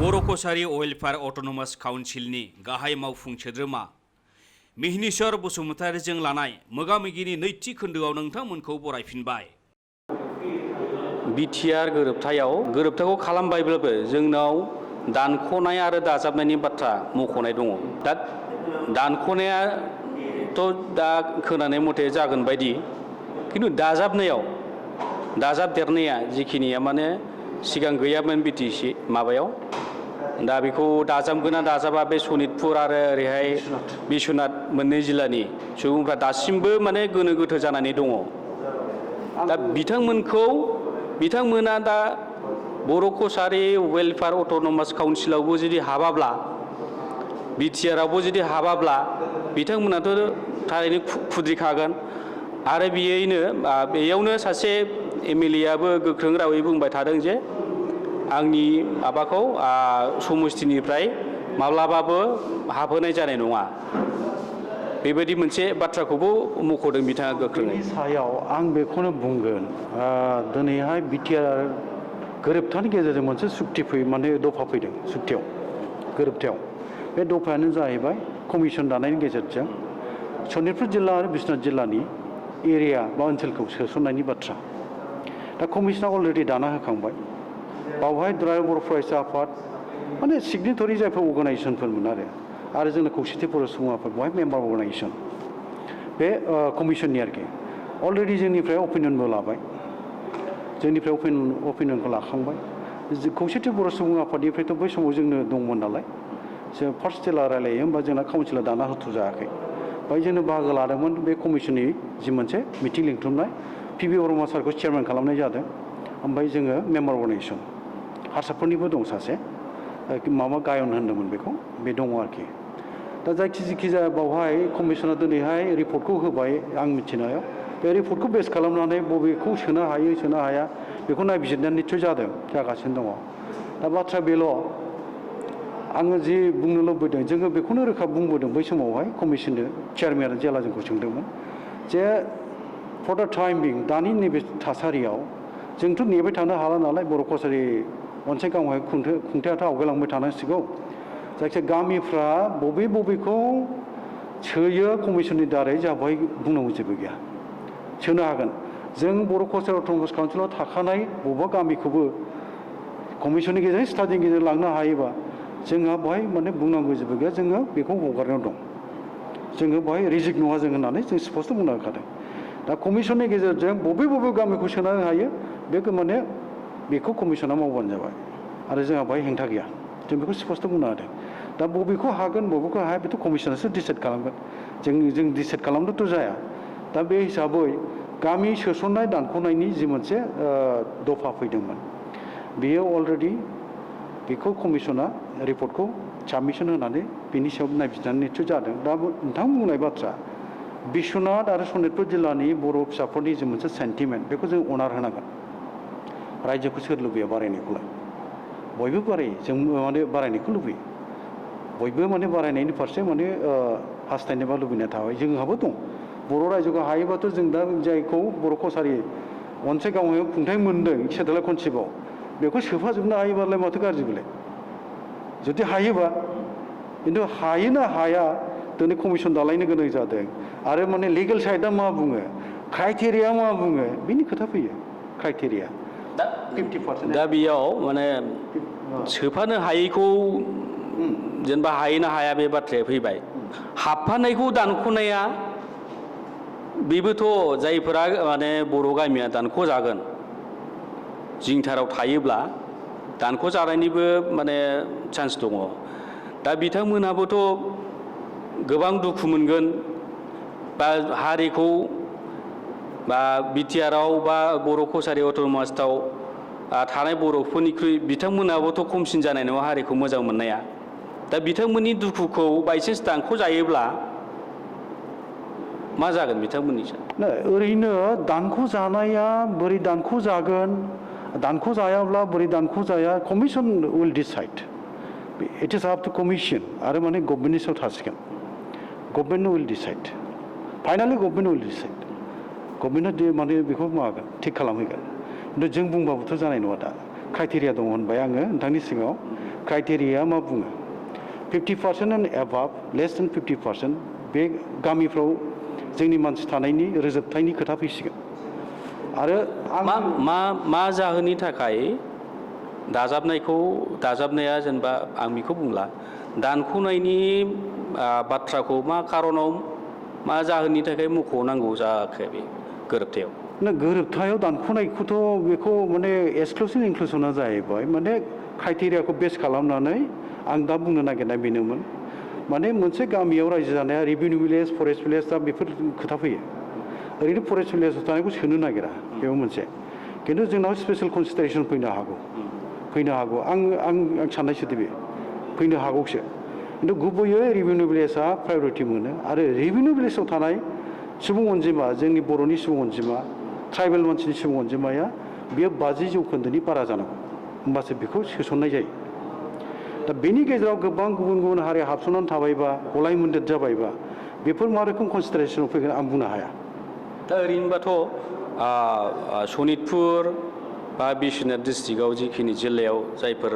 बर' Kachari welfare autonomous काउन्सिलनि गाहाय मावफुं सोद्रोमा मिहिनीश्वर बसुमतारीजों लानाय मोगा-मोगिनि नैथि खोन्दोआव नोंथांमोनखौ बरायफिनबाय। बिटिआर गोरोबथाखौ खालामबायब्लाबो जोंनाव दानख'नाय आरो दाजाबनायनि बाथ्रा मख'नाय दङ। दा दानख'नायाथ' दा खोनानाय मथे जागोन बायदि, खिन्थु दाजाबदेरनाया जिखिनिया माने सिगां गैयामोन बिटिसि माबायाव, दा बेखौ दाजाबगोन ना दाजाबा बे सनितपुर आरो ओरैहाय बिश्वनाथ मोननै जिल्लानि सुबुंफ्रा दासिमबो माने गोनो गोथो जानानै दङ। दा बिथांमोना दा बर' कछारी वेलफेयार अट'नमास काउन्सिलावबो जुदि हाबाब्ला, बिटिआरावबो जुदि हाबाब्ला बिथांमोनाथ' थारैनो खुद्रिखागोन। आरो बेयावनो सासे एमएलएआबो गोख्रों रावै बुंबाय थादों जे आंनि माबाखौ समष्टिनिफ्राय माब्लाबाबो हाबहोनाय जानाय नङा। बेबायदि मोनसे बाथ्राखौबो मख'दों बिथाङा गोख्रोङै। बेनि सायाव आं बेखौनो बुंगोन, दिनैहाय बिटिआर गोरोबथानि गेजेरजों मोनसे दफा फैदों गोरोबथायाव। बे दफायानो जाहैबाय कमिसन दानायनि गेजेरजों सनितपुर जिल्ला आरो बिश्वनाथ जिल्लानि एरिया बा ओनसोलखौ सोसननायनि बाथ्रा। दा कमिसना अलरेडि दाना होखांबाय। बावहाय दुलाराय बर' फरायसा आफाद माने सिगनेटरि जायफोर अर्गानाइजेसनफोरमोन आरो जोंना खौसेथि बर' सुबुं आफाद बेवहाय मेम्बार अर्गानाइजेसन बे कमिसननि अलरेडि जोंनिफ्राय अपिनियनबो लाबाय, जोंनिफ्राय अपिनियनखौ लाखांबाय। खौसेथि बर' सुबुं आफादनिफ्रायथ' बै समाव जोंनो दंमोन नालाय, जों फार्स्ट जेला रायलायो होमबा जोंना काउन्सिला दाना होथ'जायाखै। बाहाय जोंनो बाहागो लादोंमोन बे कमिसननि जि मोनसे मिटिं लिंथुमनाय, पिबि बर्मा सारखौ चेयारमेन खालामनाय जादों। ओमफ्राय जोङो मेम्बार अर्गानाइजेसन हारसाफोरनिबो दं सासे, गायन होनदोंमोन बेखौ, बे दङ आरोखि। दा जिखि जाया बावहाय कमिसना दिनैहाय रिपर्टखौ होबाय। आं मिथिनायाव बे रिपर्टखौ बेस खालामनानै बबेखौ सोनो हायो सोनो हाया बेखौ नायबिजिरनाया निस्सय जागासिनो दङ। दा बाथ्रा बेल', आङो जि बुंनो लुबैदों, जोङो बेखौनो रोखा बुंबोदों बै समावहाय कमिसननो चेयारमेना जेला जोंखौ सोंदोंमोन जे फर दा टाइम बिं दानि नैबे थासारियाव जोंथ' नेबाय थानो हाला नालाय, बर' कछारी अनसायगावहाय खुंथायाथ' आवगायलांबाय थानांसिगौ। जायखिजाया गामिफ्रा बबेखौ सोयो कमिसननि दारै जोंहा बेवहाय बुंनांगौ जेबो गैया, सोनो हागोन। जों बर' कछारी अट'नमास काउन्सिलाव थाखानाय बबेबा गामिखौबो कमिसननि गेजेरजों स्टाडिनि गेजेरजों लांनो हायोबा जोंहा बेवहाय माने बुंनांगौ जेबो गैया, जोङो बेखौ हगारनायाव दं। जोङो बेवहाय रिजेक्ट नङा जों होननानै जों स्पस्ट बुंना होखादों। दा कमिसननि गेजेरजों बबे गामिखौ सोनो हायो बेखौ कमिसना मावबानो जाबाय, आरो जोंहा बेवहाय हेंथा गैया। जों बेखौ स्पस्ट बुंना होदों। दा बबेखौ हागोन बबेखौ हाया बेथ' कमिसनासो डिसाइड खालामगोन, जों डिसाइड खालामनोथ' जाया। दा बे हिसाबै गामि सोसननाय दानख'नायनि जि मोनसे दफा फैदोंमोन, बेयो अलरेडि बेखौ कमिसना रिपर्टखौ साबमिसन होनानै बेनि सायाव नायबिजिरनानै निस्सय जादों। दा नोंथां बुंनाय बाथ्रा, बिश्वनाथ आरो सनितपुर जिल्लानि बर' फिसाफोरनि जि मोनसे सेन्टिमेन्ट, बेखौ जों अनार होनांगोन। रायजोखौ सोर लुबैया बारायनायखौलाय? बयबो बारायो, जों माने बारायनायखौ लुबैयो। बयबो माने बारायनायनि फारसे माने हास्थायनाय बा लुबैनाय थाबाय। जोंहाबो दं। बर' रायजोखौ हायोबाथ' जों दा जायखौ बर' कछारी अनसायगावआव खुंथाय मोनदों सेटेलाइट कनसेप्टआव, बेखौ सोफाजोबनो हायोबालाय माथो गाज्रि बेलाय, जुदि हायोबा। खिन्थु हायोना हाया दिनै कमिसन दालायनो गोनां जादों। आरो माने लिगेल साइडआ मा बुङो, क्राइटेरिया मा बुङो, बिनि खोथा फैयो। क्राइटेरिया दा 50%। दा बेयाव माने सोफानो हायैखौ जेनेबा हायोना हाया बे बाथ्राया फैबाय। हाबफानायखौ दानख'नाया बेबोथ' जायफोरा माने बर' गामिया दानख'जागोन, जिंथाराव थायोब्ला दानख'जानायनिबो माने चान्स दङ। दा बिथांमोनहाबोथ' गोबां दुखु मोनगोन, बा हारिखौ बा बिटिआराव बा बर' कछारी अट'नमासआव थानाय बर'फोरनिख्रुइ बिथांमोनाबोथ' खमसिन जानाय नङा हारिखौ मोजां मोननाया। दा बिथांमोननि दुखुखौ बायसान्स दानख'जायोब्ला मा जागोन बिथांमोननिजों? ओरैनो दानख'जानाया बोरै दानख'जागोन, दानख'जायाब्ला बोरै दानख'जाया, commission will decide. It is up to commission, आरो माने गभर्नमेन्टनि सायाव थासिगोन। Government will decide, finally government will decide. गभर्नमेन्टआ माने बेखौ मावगोन, थिग खालामहैगोन। खिन्थु जों बुंबाबोथ' जानाय नङा। दा क्राइटेरिया दङ होनबाय आङो नोंथांनि सिगाङाव। क्राइटेरिया मा बुङो 50% एन्ड एबाभ लेस देन 50% बे गामिफ्राव जोंनि मानसि थानायनि रोजोबथायनि खोथा फैसिगोन आरो मा जाहोननि थाखाय दाजाबनाया जेनेबा आं बेखौ बुंला दानख'नायनि बाथ्राखौ मा खारनाव मा जाहोननि थाखाय मख'नांगौ जाखो बे गोरोबथायाव गोरोबथायाव दानख'नायखौथ' बेखौ माने एक्सक्लुसिभ इनक्लुसना जाहैबाय माने क्राइटेरियाखौ बेस खालामनानै आं दा बुंनो नागिरनाय बेनोमोन माने मोनसे गामियाव रायजो जानाया रेभिनिउ भिलेज फरेस्ट भिलेज दा बेफोर खोथा फैयो ओरैनो फरेस्ट भिलेजाव थानायखौ सोनो नागिरा बेयाव मोनसे खिन्थु जोंनाव स्पेसियेल कनसिडारेसन फैनो हागौ आं साननायसो बे फैनो हागौसो खिन्थु गुबैयै रेभिनिउ भिलेजा प्रायरिटि मोनो आरो रेभिनिउ भिलेजाव थानाय सुबुं अनजिमा जोंनि बर'नि सुबुं अनजिमा ट्राइबेल मानसिनि सुबुं अनजिमाया बेयो 50% बारा जानांगौ होमबासो बेखौ सोसननाय जायो दा बेनि गेजेराव गोबां गुबुन हारि हाबसननानै थाबायबा गलाय मोन्देर जाबायबा बेफोर मा रोखोम कनसिडारेसनाव फैगोन आं बुंनो हाया दा ओरैनोबाथ' सनितपुर बा बिश्वनाथ डिस्ट्रिक्टआव जिखिनि जिल्लायाव जायफोर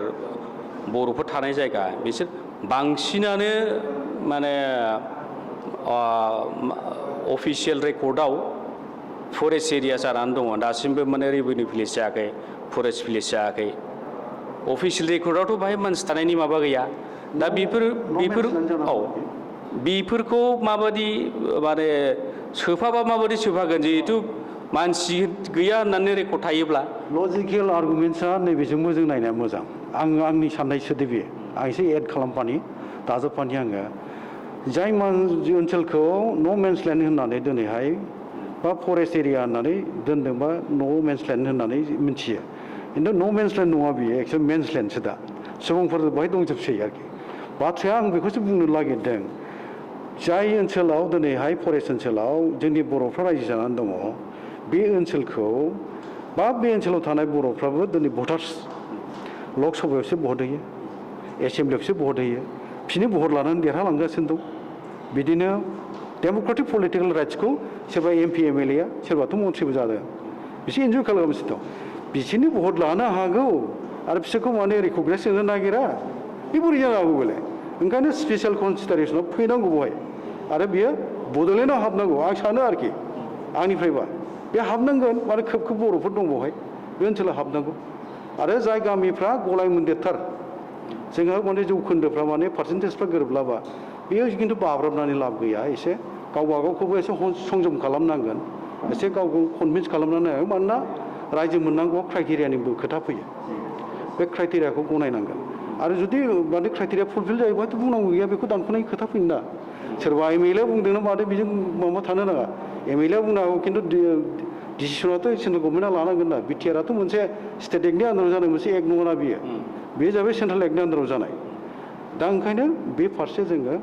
बर'फोर थानाय जायगा बिसोर बांसिनानो माने अफिसियेल रेकर्डआव फरेस्ट एरिया जानानै दङ दासिमबो माने रेभिनिउ भिलेज जायाखै फरेस्ट भिलेज जायाखै अफिसियेल रेकर्डआवथ' बाहाय मानसि थानायनि माबा गैया दा बेफोरखौ माबादि माने सोफाबा माबादि सोफागोन जिहेथु मानसि गैया होननानै रेकर्ड थायोब्ला लजिकेल आर्गुमेन्ट्सआ नैबेजोंबो जों नायनाया मोजां आंनि साननायसो बे आं एसे एड खालामफानि दाजाबफानि आङो जाय ओनसोलखौ न' मेन्स लेन्ड होननानै दिनैहाय बा फरेस्ट एरिया होननानै दोनदोंबा न' मेन्स लेन्ड होननानै मिथियो खिन्थु न' मेन्स लेन्ड नङा बियो एक्सुवेल मेन्स लेन्डसो दा सुबुंफोर बेवहाय दंजोबसै आरोखि बाथ्राया आं बेखौसो बुंनो नागिरदों जाय ओनसोलाव दिनैहाय फरेस्ट ओनसोलाव जोंनि बर'फ्रा रायजो जानानै दङ बे ओनसोलखौ बा बे ओनसोलाव थानाय बर'फ्राबो दिनै भटार्स लक सभायावसो भट होयो एसेम्ब्लियावसो भट होयो बिसोरनि भट लानानै देरहालांगासिनो दं बिदिनो डेम'क्रेटिक पलिटिकेल राइट्सखौ सोरबा MP MLA सोरबाथ' मन्थ्रिबो जादों बिसोर इन्जय खालामगासिनो दं बिसोरनि भट लानो हागौ आरो बिसोरखौ माने रिकगनाइज होनो नागिरा बे बोरै जानो हागौ बेलाय ओंखायनो स्पेसियेल कनसिडारेसनाव फैनांगौ बेवहाय आरो बियो बड'लेण्डआव हाबनांगौ आं सानो आरोखि आंनिफ्रायबा बे हाबनांगोन माने खोब बर'फोर दं बेवहाय बे ओनसोलाव हाबनांगौ आरो जाय गामिफ्रा गलाय मोन्देरथार जोंहा माने जौखोन्दोफ्रा माने पार्सेन्टेजफ्रा गोरोबलाबा बेयो खिन्थु बाब्राबनानै लाब गैया एसे गावबा गावखौबो एसे संजम खालामनांगोन एसे गावखौ कनभिन्स खालामनानै मानोना रायजो मोननांगौ क्राइटेरियानिबो खोथा फैयो बे क्राइटेरियाखौ गनायनांगोन आरो जुदि माने क्राइटेरिया फुलफिल जायोबाथ' बुंनांगौ गैया बेखौ दानख'नायनि खोथा फैयो ना सोरबा MLA बुंदोंना माथो बेजों माबा थानो नाङा MLA बुंनो हागौ खिन्थु डिसिसनाथ' सेन्ट्रेल गभर्नमेन्टआ लानांगोन ना BTRआथ' मोनसे स्टेट एक्टनि आन्दाराव जानाय मोनसे एक्ट नङा बियो बे जाबाय सेन्ट्रेल एक्टनि आन्दाराव जानाय दा ओंखायनो बे फारसे जोङो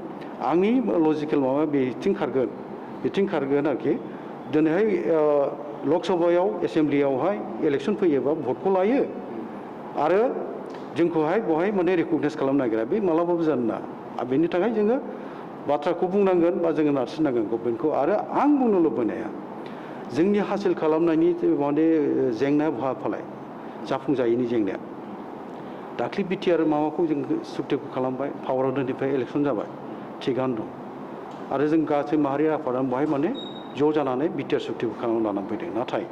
आंनि लजिकेल माबा बेथिं खारगोन आरोखि दिनैहाय लकसभायाव एसेम्ब्लियावहाय इलेक्सन फैयोबा भटखौ लायो आरो जोंखौहाय बहाय माने रिकगनाइज खालामनो नागिरा बे मालाबाबो जानो ना बेनि थाखाय जोङो बाथ्राखौ बुंनांगोन बा जोङो नारसिननांगोन गभर्नमेन्टखौ आरो आं बुंनो लुबैनाया जोंनि हासिल खालामनायनि माने जेंना फालाय जाफुंजायैनि जेंनाया दाख्लै BTR माबाखौ जों सुक्तिखौ खालामबाय पावार हाउसनिफ्राय इलेक्सन जाबाय थिगानो दं आरो जों गासै माहारि आफादानो बेवहाय माने ज' जानानै BTR सुक्तिखौ खालामना लानानै फैदों नाथाय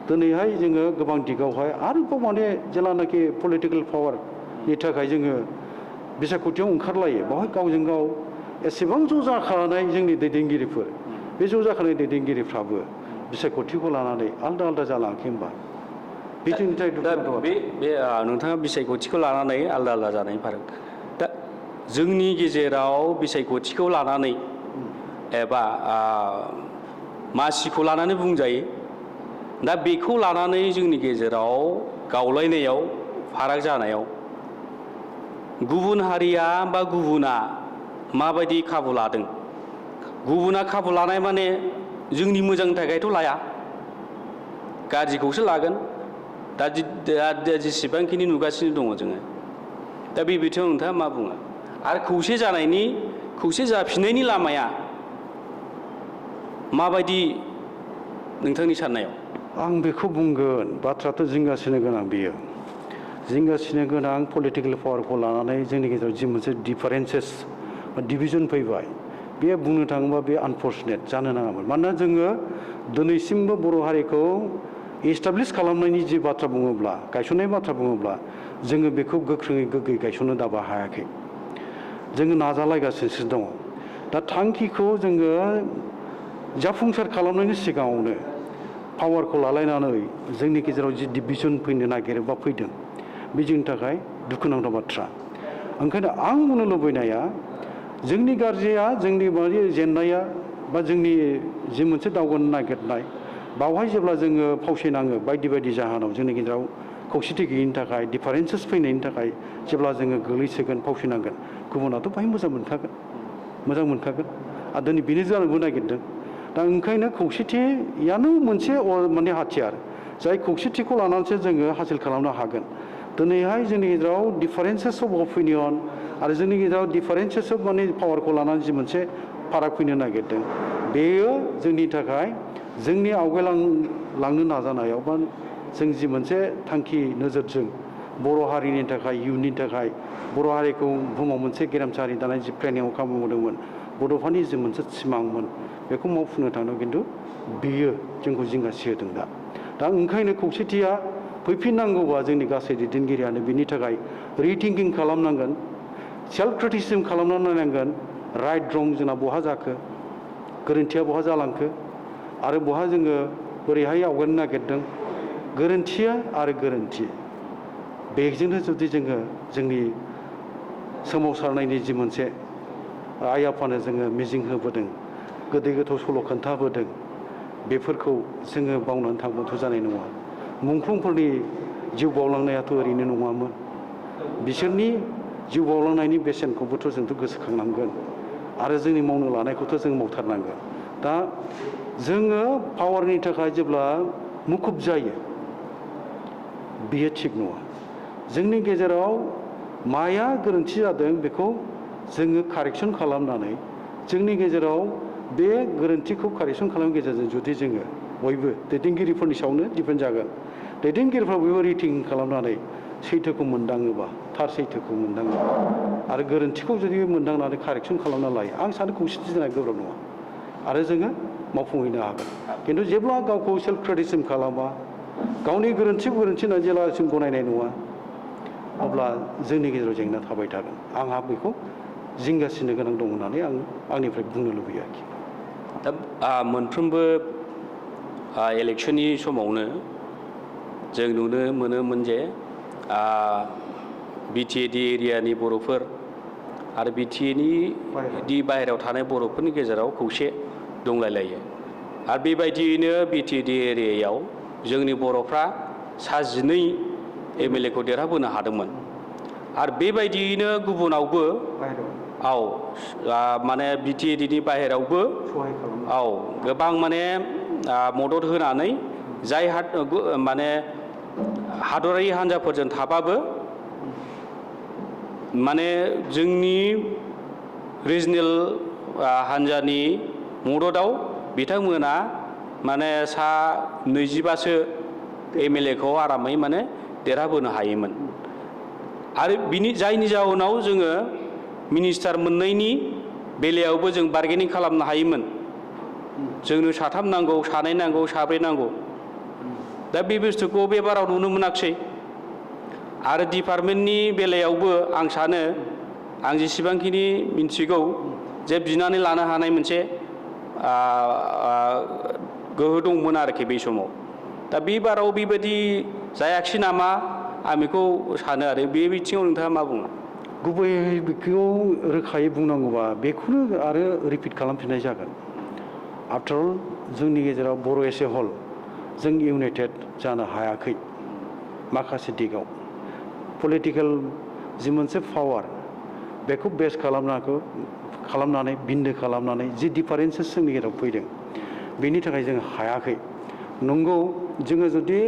दिनैहाय जोङो गोबां दिगावहाय आरोबाव माने जेलानाखि पलिटिकेल पावारनि थाखाय जोङो बिसायख'थियाव ओंखारलायो बेवहाय गावजों गाव एसेबां ज' जाखानाय जोंनि दैदेनगिरिफोर बे ज' जाखानाय दैदेनगिरिफ्राबो बिसायख'थिखौ लानानै आलदा जालाङाखै होनबा बे जोंनि थाखाय बे नोंथाङा बिसायख'थिखौ लानानै आलदा जानायनि फाराग दा जोंनि गेजेराव बिसायख'थिखौ लानानै एबा मासिखौ लानानै बुंजायो दा बेखौ लानानै जोंनि गेजेराव गावलायनायाव फाराग जानायाव गुबुन हारिया बा गुबुना माबायदि खाबु लादों गुबुना खाबु लानाय माने जोंनि मोजांनि थाखायथ' लाया गाज्रिखौसो लागोन दा जेसेबांखिनि नुगासिनो दङ जोङो दा बे बिथिङाव नोंथाङा मा बुङो आरो खौसे जाफिननायनि लामाया माबायदि नोंथांनि साननायाव आं बेखौ बुंगोन बाथ्राथ' जिंगासिनो गोनां बियो जिंगासिनो गोनां पलिटिकेल पावारखौ लानानै जोंनि गेजेराव जि मोनसे डिफारेन्सेस बा डिभिजन फैबाय बे बुंनो थाङोबा बे आनफर्चुनेट जानो नाङामोन मानोना जोङो दिनैसिमबो बर' हारिखौ एस्टाब्लिश खालामनायनि जि बाथ्रा बुङोब्ला गायसननाय बाथ्रा बुङोब्ला जोङो बेखौ गोख्रोङै गोग्गोयै गायसननो दाबो हायाखै जोङो नाजालायगासिनोसो दङ दा थांखिखौ जोङो जाफुंसार खालामनायनि सिगाङावनो पावारखौ लालायनानै जोंनि गेजेराव जि डिभिजन फैनो नागिरो बा फैदों बे जोंनि थाखाय दुखुनांथाव बाथ्रा ओंखायनो आं बुंनो लुबैनाया जोंनि गाज्रिया जोंनि माने जेंनाया बा जोंनि जि मोनसे दावगानो नागिरनाय बावहाय जेब्ला जोङो फावसायनाङो बायदि बायदि जाहोनाव जोंनि गेजेराव खौसेथि गैयिनि थाखाय डिफारेन्सेस फैनायनि थाखाय जेब्ला जोङो गोग्लैसोगोन फावसायनांगोन गुबुनाथ' बाहाय मोजां मोनखागोन आरो दिनै बेनो जानोबो नागिरदों दा ओंखायनो खौसेथियानो मोनसे माने हाथियार जाय खौसेथिखौ लानानैसो जोङो हासिल खालामनो हागोन दिनैहाय जोंनि गेजेराव डिफारेन्सेस अफ अपिनियन आरो जोंनि गेजेराव डिफारेन्सेस अफ माने पावारखौ लानानै जि मोनसे फाराग फैनो नागिरदों बेयो जोंनि थाखाय जोंनि आवगायलांनो नाजानायाव बा जों जि मोनसे थांखि नोजोरजों बर' हारिनि थाखाय इयुननि थाखाय बर' हारिखौ बुहुमाव मोनसे गेरेमसा हारि दानाय जि प्लेनिंआव खामानि मावदोंमोन बड'फानि जि मोनसे सिमांमोन बेखौ मावफुंनो थांनायाव खिन्थु बेयो जोंखौ जिंगासिहोदों दा ओंखायनो खौसेथिया फैफिननांगौबा जोंनि गासै दैदेनगिरियानो बिनि थाखाय रिथिंकिं खालामनांगोन सेल्फ क्रिटिसिजम खालामना नायनांगोन राइट रं जोंना बहा जाखो गोरोन्थिया बहा जालांखो आरो बहा जोङो बोरैहाय आवगायनो नागिरदों गोरोन्थिया आरो गोरोन्थि बेजोंनो जुदि जोङो जोंनि सोमावसारनायनि जि मोनसे आइ आफानो जोङो मिजिं होबोदों गोदै गोथौ सल' खोन्थाबोदों बेफोरखौ जोङो बावनानै थांबाथ' जानाय नङा मुंख्लंफोरनि जिउ बावलांनायाथ' ओरैनो नङामोन बिसोरनि जिउ बावलांनायनि बेसेनखौबोथ' जोंथ' गोसोखांनांगोन आरो जोंनि मावनो लानायखौथ' जों मावथारनांगोन दा जोङो पावारनि थाखाय जेब्ला मुखुब जायो बेयो थिग नङा जोंनि गेजेराव माया गोरोन्थि जादों बेखौ जोङो कारेक्सन खालामनानै जोंनि गेजेराव बे गोरोन्थिखौ कारेक्सन खालामनायनि गेजेरजों जुदि जोङो बयबो दैदेनगिरिफोरनि सायावनो दिपेन्ड जागोन दैदेनगिरिफ्रा बयबो रिथिं खालामनानै सैथोखौ मोनदाङोबा थार सैथोखौ मोनदाङोबा आरो गोरोन्थिखौ जुदि मोनदांनानै कारेक्सन खालामना लायो आं सानो खौसेथि जानाया गोब्राब नङा आरो जोङो मावफुंहैनो हागोन खिन्थु जेब्ला गावखौ सेल्फ क्रिटिसिजम खालामा गावनि गोरोन्थि होननानै जेब्लासिम गनायनाय नङा अब्ला जोंनि गेजेराव जेंना थाबाय थागोन आंहा बेखौ जिंगासिनो गोनां दं होननानै आं आंनिफ्राय बुंनो लुबैयो आरोखि दा मोनफ्रोमबो इलेक्सननि समावनो जों नुनो मोनोमोन जे बिटिएडि एरियानि बर'फोर आरो बिटिएडि बाहेरायाव थानाय बर'फोरनि गेजेराव खौसे दंलायलायो आरो बेबायदियैनो बिटिएडि एरियायाव जोंनि बर'फ्रा 12 एमएलए खौ देरहाबोनो हादोंमोन आरो बेबायदियैनो गुबुनावबो माने बिटिएडिनि बाहेरायावबो गोबां माने मदद होनानै जाय माने हादरारि हान्जाफोरजों थाबाबो माने जोंनि रिजनेल हान्जानि मददाव बिथांमोना माने 25सो एमएलए खौ आरामै माने देरहाबोनो हायोमोन आरो जायनि जाहोनाव जोङो मिनिस्टार मोननायनि बेलायावबो जों बार्गेनिं खालामनो हायोमोन जोंनो 3 नांगौ 2 नांगौ 4 नांगौ दा बे बुस्थुखौ बे बाराव नुनो मोनाखिसै आरो डिपार्टमेन्टनि बेलायावबो आं सानो आं जेसेबांखिनि मिन्थिगौ जे बिनानै लानो हानाय मोनसे गोहो दंमोन आरोखि बे समाव दा बे बाराव बेबायदि जायाखिसै नामा आं बेखौ सानो आरो बे बिथिङाव नोंथाङा मा बुङो गुबैयै बेखौ रोखायै बुंनांगौबा बेखौनो आरो रिपिट खालामफिननाय जागोन आफ्टार अल जोंनि गेजेराव बर' एस ए हल जों इउनाइटेड जानो हायाखै माखासे दिगाव पलिटिकेल जि मोनसे पावार बेखौ बेस खालामनानै बिन्दो खालामनानै जि डिफारेन्सेस जोंनि गेजेराव फैदों बेनि थाखाय जों हायाखै नंगौ जोङो जुदि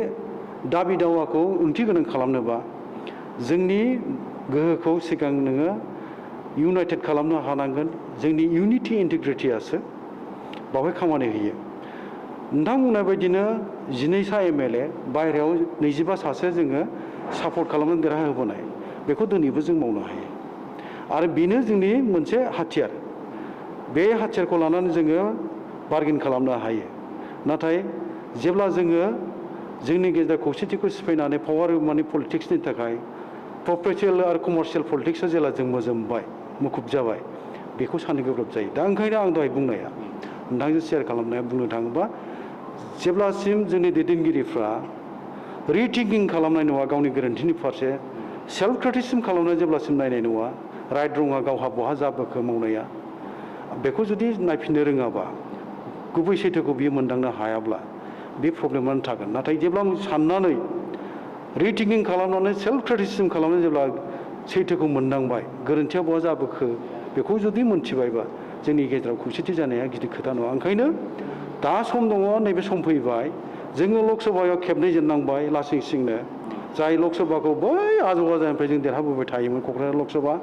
दाबि दावाखौ ओंथि गोनां खालामनोबा जोंनि गोहोखौ सिगां नोङो इउनाइटेड खालामनो हानांगोन जोंनि इउनिटि इन्टिग्रिटियासो बावहाय खामानि होयो नोंथां बुंनाय बायदिनो 12सा एमएलए बाहेरायाव 25 सासे जोङो सापर्ट खालामनानै देरहाहोबोनाय बेखौ दिनैबो जों मावनो हायो आरो बेनो जोंनि मोनसे हाथियार बे हाथियारखौ लानानै जोङो बार्गेन खालामनो हायो नाथाय जेब्ला जोङो जोंनि गेजेराव खौसेथिखौ सिफायनानै पावार माने पलिटिक्सनि थाखाय प्रफेसनेल आरो कमार्शियेल पलिटिक्सआ जेला जों मोजोमबाय मुखुब जाबाय बेखौ साननो गोब्राब जायो दा ओंखायनो आं दहाय बुंनाया नोंथांजों शेयार खालामनाया बुंनो थाङोबा जेब्लासिम जोंनि दैदेनगिरिफ्रा रिथिंकिं खालामनाय नङा गावनि गोरोन्थिनि फारसे सेल्फ क्रिटिसिजम खालामनाय जेब्लासिम नायनाय नङा राइट रङा गावहा बहा जाबोखो मावनाया बेखौ जुदि नायफिननो रोङाबा गुबै सैथोखौ बियो मोनदांनो हायाब्ला बे प्रब्लेमानो थागोन नाथाय जेब्ला साननानै रिथिंकिं खालामनानै सेल्फ क्रिटिसिजम खालामनानै जेब्ला सैथोखौ मोनदांबाय गोरोन्थिया बहा जाबोखो बेखौ जुदि मोनथिबायबा जोंनि गेजेराव खौसेथि जानाया गिदिर खोथा नङा ओंखायनो दा सम दङ नैबे सम फैबाय जोङो लकसभायाव खेबनै जेननांबाय लासिं सिंनो जाय लकसभाखौ बै आजौ आजौनिफ्राय जों देरहाबोबाय थायोमोन क'क्राझार लकसभा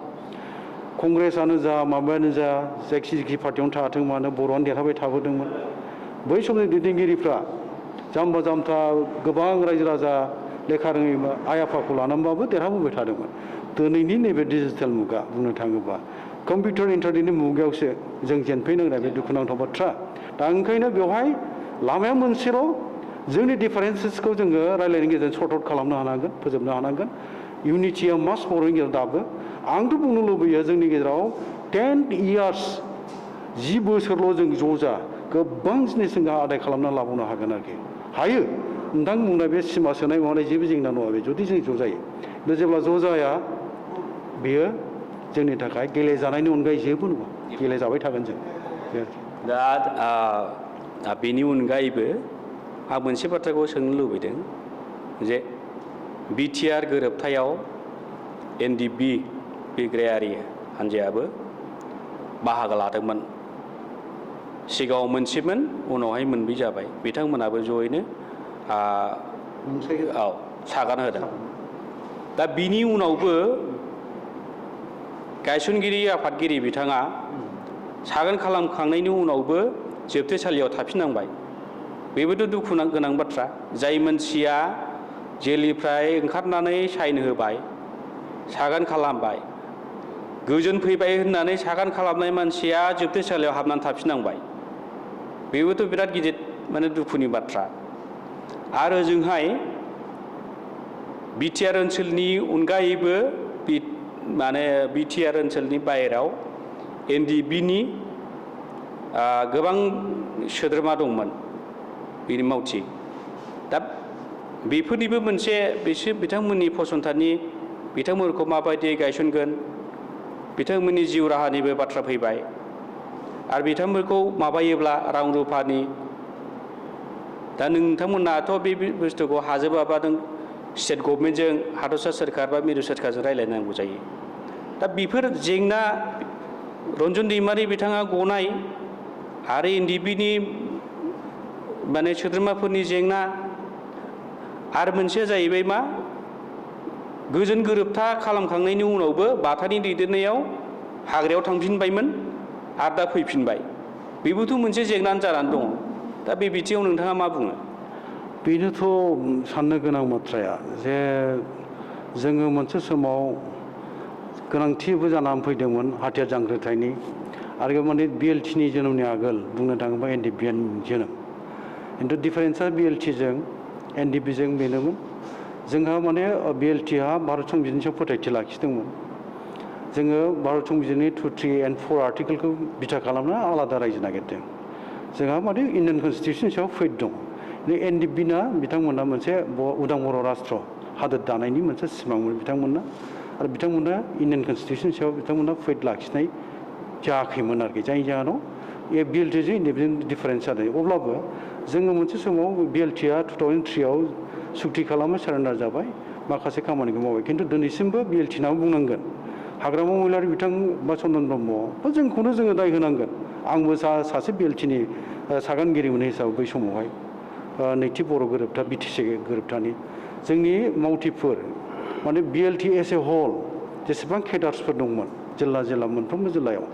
कंग्रेसआनो जा माबायानो जा जायखि पार्टियावनो थाथों मानो बर'आनो देरहाबाय थाबोदोंमोन बै समनि दैदेनगिरिफ्रा जाम्बा जाम्था गोबां रायजो राजा लेखा रोङै आइ आफाखौ लानानैबाबो देरहाबोबाय थादोंमोन दिनैनि नैबे डिजिटेल मुगा बुंनो थाङोबा कम्पिउटार इन्टारनेटनि मुगायावसो जों जेनफैनांनाय बे दुखुनांथाव बाथ्रा दा ओंखायनो बेवहाय लामाया मोनसेल' जोंनि डिफारेन्सेसखौ जोङो रायलायनायनि गेजेरजों सर्ट आउट खालामनो हानांगोन फोजोबनो हानांगोन इउनिटिया मास बर'नि गेजेराव दाबो आंथ' बुंनो लुबैयो जोंनि गेजेराव 10 इयार्स 10 बोसोरल' जों ज' जा गोबां जिनिस जों आदाय खालामना लाबावनो हागोन आरोखि हायो नोंथां बुंनाय बे सिमा सोनाय मानाय जेबो जेंना नङा बे जुदि जों ज' जायो दा जेब्ला ज' जाया बेयो जोंनि थाखाय गेलेजानायनि अनगायै जेबो नङा गेलेजाबाय थागोन जों दा बेनि अनगायैबो आं मोनसे बाथ्राखौ सोंनो लुबैदों जे बिटिआर गोरोबथायाव एनडिएफबि बिग्रायारि हान्जायाबो बाहागो लादोंमोन सिगाङाव मोनसेमोन उनावहाय मोनब्रै जाबाय बिथांमोनाबो जयैनो सागान होदों दा बिनि उनावबो गायसनगिरि आफादगिरि बिथाङा सागान खालामखांनायनि उनावबो जोबथेसालियाव थाफिननांबाय बेबोथ' दुखु गोनां बाथ्रा जाय मानसिया जेलनिफ्राय ओंखारनानै साइन होबाय सागान खालामबाय गोजोन फैबाय होननानै सागान खालामनाय मानसिया जोबथेसालियाव हाबनानै थाफिननांबाय बेबोथ' बिराद गिदिर माने दुखुनि बाथ्रा आरो ओजोंहाय बिटिआर ओनसोलनि अनगायैबो माने बिटिआर ओनसोलनि बाहेराव एनडिएफबिनि गोबां सोद्रोमा दंमोन बिनि मावथि दा बेफोरनिबो मोनसे बिथांमोननि फसंथाननि बिथांमोनखौ माबायदि गायसनगोन बिथांमोननि जिउ राहानिबो बाथ्रा फैबाय आरो बिथांमोनखौ माबायोब्ला रां रुफानि दा नोंथांमोनाथ' बे बुस्थुखौ हाजोबाबा नों स्टेट गभर्नमेन्टजों हादरसा सोरखार बा मिरु सोरखारजों रायज्लायनांगौ जायो दा बेफोर जेंना रन्जन दैमारि बिथाङा गनाय आरो एनडिएफबिनि माने सोद्रोमाफोरनि जेंना आरो मोनसेया जाहैबाय मा गोजोन गोरोबथा खालामखांनायनि उनावबो बाथानि दैदेननायाव हाग्रायाव थांफिनबायमोन आरो दा फैफिनबाय बेबोथ' मोनसे जेंनानो जानानै दङ दा बे बिथिङाव नोंथाङा मा बुङो बेनोथ' साननो गोनां बाथ्राया जे जोङो मोनसे समाव गोनांथिबो जानानै फैदोंमोन हाथियार जांख्रिथायनि आरो माने बिएलटिनि जोनोमनि आगोल बुंनो थाङोबा एनडिएफबिनि जोनोम खिन्थु डिफारेन्सआ बिएलटिजों एनडिएफबिजों बेनोमोन जोंहा माने बिएलटिहा भारत संबिजिरनि सायाव फोथायथि लाखिदोंमोन जोङो भारत संबिजिरनि 2, 3 and 4 आर्टिकेलखौ बिथा खालामना आलादा रायजो नागिरदों जोंहा माने इन्डियान कनस्टिटिउसननि सायाव फैट दं एनडिएफबिना बिथांमोना मोनसे उदां बर' राष्ट्र हादोर दानायनि मोनसे सिमांमोन बिथांमोना आरो बिथांमोना इन्डियान कनस्टिटिउसननि सायाव बिथांमोना फैट लाखिनाय जायाखैमोन आरोखि जायनि जाहोनाव बिएलटिजों एनडिएफबिजों डिफारेन्स जादों अब्लाबो जोङो मोनसे समाव बिएलटिआ 2003आव सुक्ति खालामनो सारेन्डार जाबाय माखासे खामानिखौ मावबाय खिन्थु दिनैसिमबो बिएलटिनाबो बुंनांगोन हाग्रामा महिलारि बिथां बा चन्दन ब्रह्म बा जोंखौनो जोङो दाय होनांगोन आंबो सासे बिएलटिनि सागानगिरिमोन हिसाबै बै समावहाय नैथि बर' गोरोबथा बिटिसि गोरोबथानि जोंनि मावथिफोर माने बिएलटि एस ए हल जेसेबां केडार्सफोर दंमोन जिल्ला मोनफ्रोमबो जिल्लायाव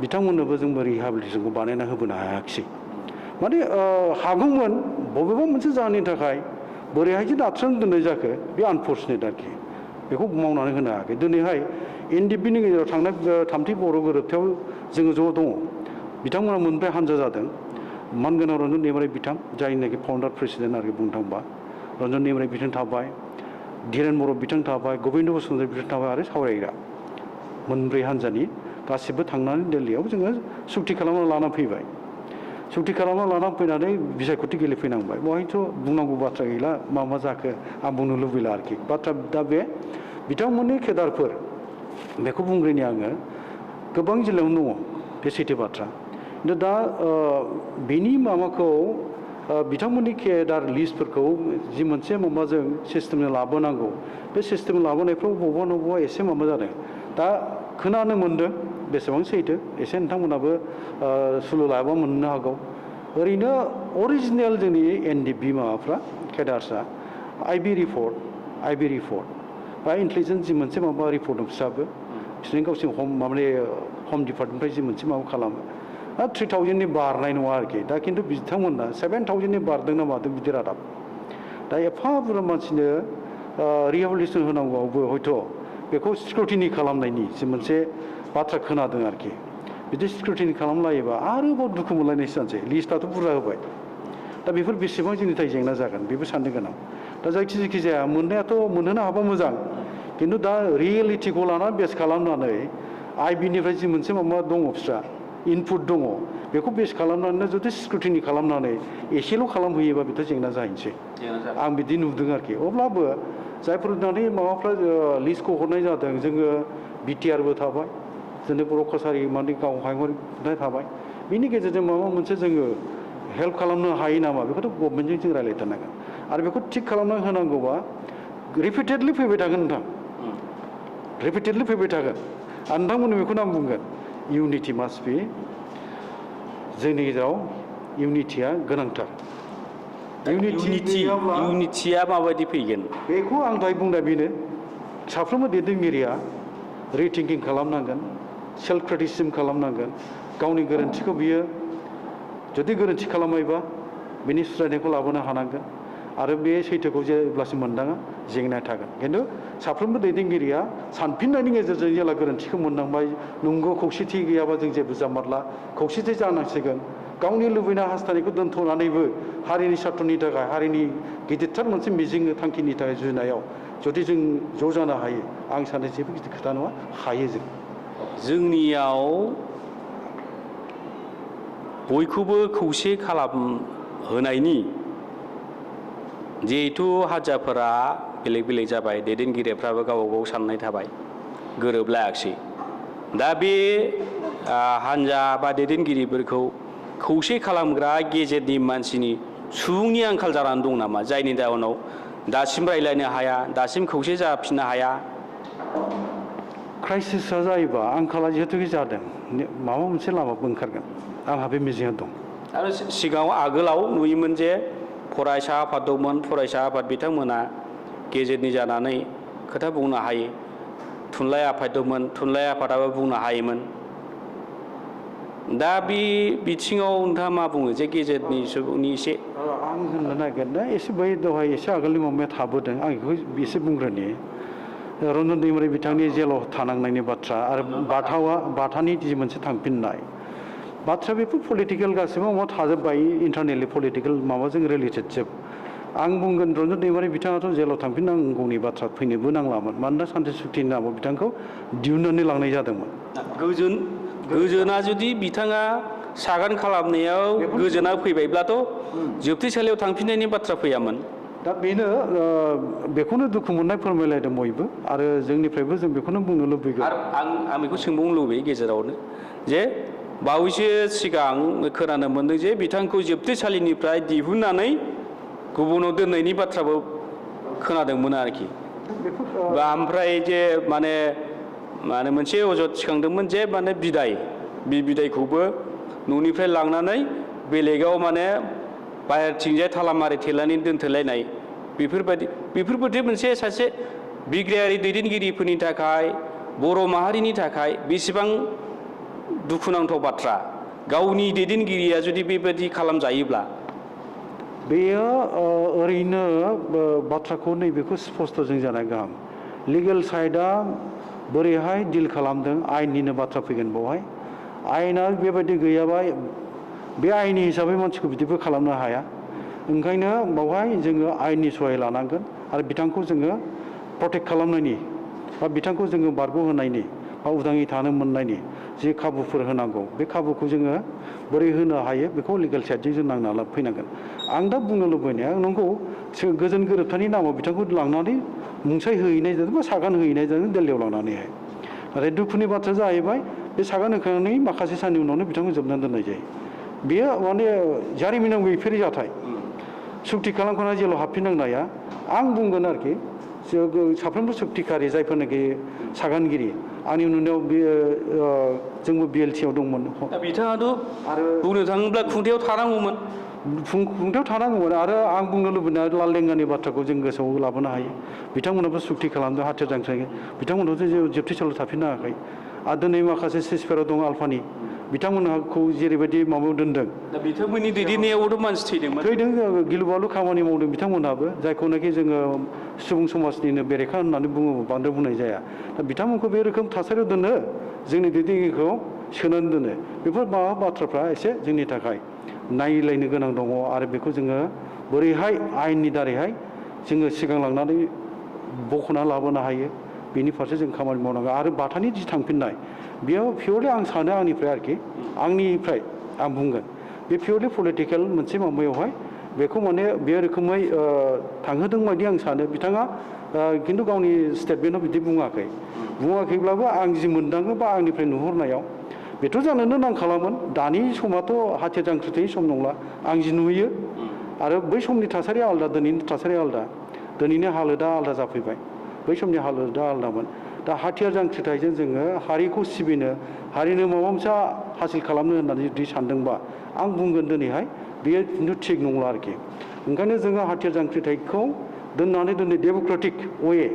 बिथांमोननोबो जोंबो रिहाबिलिटेसनखौ बानायना होबोनो हायाखिसै माने हागौमोन बबेबा मोनसे जाहोननि थाखाय बोरैहाय जे दाथ्रों दोननाय जाखो बे आनफर्चुनेट आरोखि बेखौ मावनानै होनो हायाखै दिनैहाय एनडिएफबिनि गेजेराव थांनाय थामथि बर' गोरोबथायाव जोङो ज' दङ बिथांमोना मोनफ्राय हानजा जादों मानगोनां रन्जन दैमारि बिथां जायनाखि फाउन्डार प्रेसिडेन्ट आरोखि बुंनो थांबा रन्जन दैमारि बिथां थाबाय धीरेन बर' बिथां थाबाय गबिन्द बसुमतारी बिथां थाबाय आरो सावरायग्रा मोनब्रै हानजानि गासिबो थांनानै दिल्लीयाव जोङो सुक्ति खालामना लाना फैबाय सुक्ति खालामना लाना फैनानै बिसायख'थि गेलेफैनांबाय बेवहायथ' बुंनांगौ बाथ्रा गैला मा जाखो आं बुंनो लुबैला आरोखि बाथ्रा दा बे बिथांमोननि केडारफोर बेखौ बुंग्रोनि आङो गोबां जिल्लायावनो दङ बे सैथो बाथ्रा खिन्थु दा बेनि माबाखौ बिथांमोननि केडार लिस्टफोरखौ जि मोनसे माबाजों सिस्टेमजों लाबोनांगौ बे सिस्टेम लाबोनायफ्राव बबेबा एसे माबा जादों दा खोनानो मोन्दों बेसेबां सैथो एसे नोंथांमोनाबो सुलु लायाबा मोननो हागौ ओरैनो अरिजिनेल जोंनि एनडिएफबि माबाफ्रा केडार्सआ आइबि रिपर्ट बा इन्टेलिजेन्स जि मोनसे माबा रिपर्ट दं बिसोरहाबो बिसोरनि गावसोरनि हम डिपार्टमेन्टनिफ्राय जि मोनसे माबा खालामो 3000नि बारनाय नङा आरोखि दा खिन्थु बिथांमोना 7000नि बारदों ना मादों बिदि रादाब दा एफा बुरजा मानसिनो रिहेबिलिटेसन होनांगौआवबो हयथ' बेखौ स्क्रुटिनि खालामनायनि जि मोनसे बाथ्रा खोनादों आरोखि बिदि स्क्रुटिनि खालामलायोबा आरोबाव दुखु मोनलायनायसो जानोसै लिस्टआथ' बुरजा होबाय दा बेफोर बेसेबां जोंनि थाखाय जेंना जागोन बेबो साननो गोनां दा जायखि जाया मोननायाथ' मोनहोनो हाबा मोजां खिन्थु दा रियेलिटिखौ लानानै बेस खालामनानै आइबिनिफ्राय जि मोनसे माबा दङ बिस्रा इनपुट दङ बेखौ बेस खालामनानै जुदि स्क्रुटिनि खालामनानै एसेल' खालामहैयोबा बेथ' जेंना जाहैनोसै आं बिदि नुदों आरोखि अब्लाबो जायफोर माबाफ्रा लिस्टखौ हरनाय जादों जोङो बिटिआरबो थाबाय जोंनि बर' कसारि माने गावहाय थाबाय बिनि गेजेरजों माबा मोनसे जोङो हेल्प खालामनो हायो नामा बेखौथ' गभर्नमेन्टजों जों रायज्लायथारनांगोन आरो बेखौ थिग खालामना होनांगौबा रिपिटेडलि फैबाय थागोन नोंथां रिपिटेडलि फैबाय थागोन आरो नोंथांमोननो बेखौनो आं बुंगोन इउनिटि मास्ट बि जोंनि गेजेराव इउनिटिया गोनांथार इउनिटिया माबायदि फैगोन बेखौ आं दहाय बुंनाय बेनो साफ्रोमबो दैदेनगिरिया रिथिंकिं खालामनांगोन सेल्फ क्रिटिसिजम खालामनांगोन गावनि गोरोन्थिखौ बियो जुदि गोरोन्थि खालामबायबा बिनि सुद्रायनायखौ लाबोनो हानांगोन आरो बे सैथोखौ जेब्लासिम मोनदाङा जेंनाया थागोन खिन्थु साफ्रोमबो दैदेनगिरिया सानफिननायनि गेजेरजों जेब्ला गोरोन्थिखौ मोनदांबाय नंगौ खौसेथि गैयाबा जों जेबो जामारला खौसेथि जानांसिगोन गावनि लुबैनाय हास्थायनायखौ दोनथ'नानैबो हारिनि सार्थनि थाखाय हारिनि गिदिरथार मोनसे मिजिं थांखिनि थाखाय जुजिनायाव जुदि जों ज' जानो हायो आं सानो जेबो गिदिर खोथा नङा हायो जोंनियाव बयखौबो खौसे खालामहोनायनि जिहेथु हान्जाफोरा बेलेग बेलेग जाबाय दैदेनगिरिफ्राबो गावबा गाव साननाय थाबाय गोरोबलायाखिसै दा बे हान्जा बा दैदेनगिरिफोरखौ खौसे खालामग्रा गेजेरनि मानसिनि सुबुंनि आंखाल जानानै दं नामा जायनि जाहोनाव दासिम रायज्लायनो हाया दासिम खौसे जाफिननो हाया क्राइसिसआ जायोबा आंखाला जिहेतु जादों माबा मोनसे लामाबो ओंखारगोन आंहा बे मिजिंआ दं आरो सिगाङाव आगोलाव नुयोमोन जे फरायसा आफाद दंमोन फरायसा आफाद बिथांमोना गेजेरनि जानानै खोथा बुंनो हायो थुनलाइ आफाद दंमोन थुनलाइ आफादाबो बुंनो हायोमोन दा बे बिथिङाव नोंथाङा मा बुङो जे गेजेरनि सुबुंनि एसे आं होननो नागिरदों एसे बै दहाय एसे आगोलनि माबाया थाबोदों आं बेखौ एसे बुंग्रोनि रन्जन दैमारि बिथांनि जेलाव थानांनायनि बाथ्रा आरो बाथानि जि मोनसे थांफिननाय बाथ्रा बेफोर पलिटिकेल गासिबो माबा थाजोब्बाय इन्टारनेलि पलिटिकेल माबाजों रिलेटेड जोब आं बुंगोन रन्जन दैमारि बिथाङाथ' जेलाव थांफिननांगौनि बाथ्रा फैनोबो नांलामोन मानोना सान्थि सुक्तिनि नामाव बिथांखौ दिहुननानै लांनाय जादोंमोन गोजोना जुदि बिथाङा सागान खालामनायाव गोजोना फैबायब्लाथ' जोबथेसालियाव थांफिननायनि बाथ्रा फैयामोन दा बेनो बेखौनो दुखु मोननाय फोरमायलायदों बयबो आरो जोंनिफ्रायबो जों बेखौनो बुंनो लुबैगोन आरो आं बेखौ सोंबावनो लुबैयो गेजेरावनो जे बावैसो सिगां खोनानो मोन्दों जे बिथांखौ जोबथेसालिनिफ्राय दिहुननानै गुबुनाव दोननायनि बाथ्राबो खोनादोंमोन आरोखि ओमफ्राय जे माने मोनसे अजद थिखांदोंमोन जे माने बे बिदायखौबो न'निफ्राय लांनानै बेलेगाव माने बाहेरथिंजाय थालामारि थेलानि दोनथोलायनाय बेफोरबायदि मोनसे सासे बिग्रायारि दैदेनगिरिफोरनि थाखाय बर' माहारिनि थाखाय बेसेबां दुखुनांथाव बाथ्रा गावनि दैदेनगिरिया जुदि बेबायदि खालामजायोब्ला बेयो ओरैनो बाथ्राखौ नैबेखौ स्पष्ट जों जानाय गाहाम लिगेल साइडआ बोरैहाय डिल खालामदों आयेननिनो बाथ्रा फैगोन बेवहाय आयेना बेबायदि गैयाबा बे आयेननि हिसाबै मानसिखौ बिदिबो खालामनो हाया ओंखायनो बावहाय जोङो आयेननि सहाय लानांगोन आरो बिथांखौ जोङो प्रटेक्ट खालामनायनि बा बिथांखौ जोङो बारग'होनायनि बा उदाङै थानो मोननायनि जे खाबुफोर होनांगौ बे खाबुखौ जोङो बोरै होनो हायो बेखौ लिगेल साइडजों जों नांना फैनांगोन आं दा बुंनो लुबैनाया नंगौ गोजोन गोरोबथानि नामाव बिथांखौ लांनानै मुंसाइ हैनाय जादों बा सागान हैनाय जादों दिल्लीयाव लांनानैहाय नाथाय दुखुनि बाथ्राया जाहैबाय बे सागान होखांनानै माखासे साननि उनावनो बिथांखौ जोबनानै दोननाय जायो बेयो माने जारिमिनाव गैफेरै जाथाय सुक्ति खालामखाना जेलाव हाबफिननांनाया आं बुंगोन आरोखि साफ्रोमबो सुक्तिकारि जायफोरनाखि सागानगिरि आंनि नुनायाव बेयो जोंबो बिएलटिआव दंमोन दा बिथाङाथ' आरो बुंनो थाङोब्ला खुंथायाव थानांगौमोन खुंथायाव थानांगौमोन आरो आं बुंनो लुबैनाय लाल लेंगानि बाथ्राखौ जों गोसोआव लाबोनो हायो बिथांमोनाबो सुक्ति खालामदों हाथियार जांख्रिनाय बिथांमोनाबोथ' जोबथेसालियाव थाफिननो हायाखै आरो दिनै माखासे सिसफोराव दं आलफानि बिथांमोनखौ जेरैबायदि माबायाव दोनदों दा बिथांमोननि दैदेननायावथ' मानसि थैदोंमोन थैदों गिलु-बालु खामानि मावदों बिथांमोनहाबो जायखौनाखि जोङो सुबुं समाजनिनो बेरेखा होननानै बुङोबो बांद्राय बुंनाय जाया दा बिथांमोनखौ बे रोखोम थासारियाव दोनो जोंनि दैदेनगिरिखौ सोनानै दोनो बेफोर माबा बाथ्राफ्रा एसे जोंनि थाखाय नायलायनो गोनां दङ आरो बेखौ जोङो बोरैहाय आयेननि दारैहाय जोङो सिगांलांनानै बख'ना लाबोनो हायो बेनि फारसे जों खामानि मावनांगौ आरो बाथानि जि थांफिननाय बेयाव पियरलि आं सानो आंनिफ्राय आरोखि आंनिफ्राय आं बुंगोन बे पियरलि पलिटिकेल मोनसे माबायावहाय बेखौ माने बे रोखोमै थांहोदों बायदि आं सानो बिथाङा खिन्थु गावनि स्टेटमेन्टआव बिदि बुङाखैब्लाबो आं जि मोनदाङो बा आंनिफ्राय नुहुरनायाव बेथ' जानोनो नांखालामोन दानि समाथ' हाथियार जांख्रिथायनि सम नंला आं जि नुयो आरो बै समनि थासारिया आलादा दिनैनि थासारिया आलादा दिनैनि हालोदा आलादा जाफैबाय बै समनि हालोदा आलादामोन दा हाथियार जांख्रिथायजों जोङो हारिखौ सिबिनो हारिनो माबा मोनसे हासिल खालामनो होननानै जुदि सानदोंबा आं बुंगोन दिनैहाय बेयो खिन्थु थिग नंला आरोखि ओंखायनो जोङो हाथियार जांख्रिथायखौ दोननानै दिनै डेम'क्रेटिक वे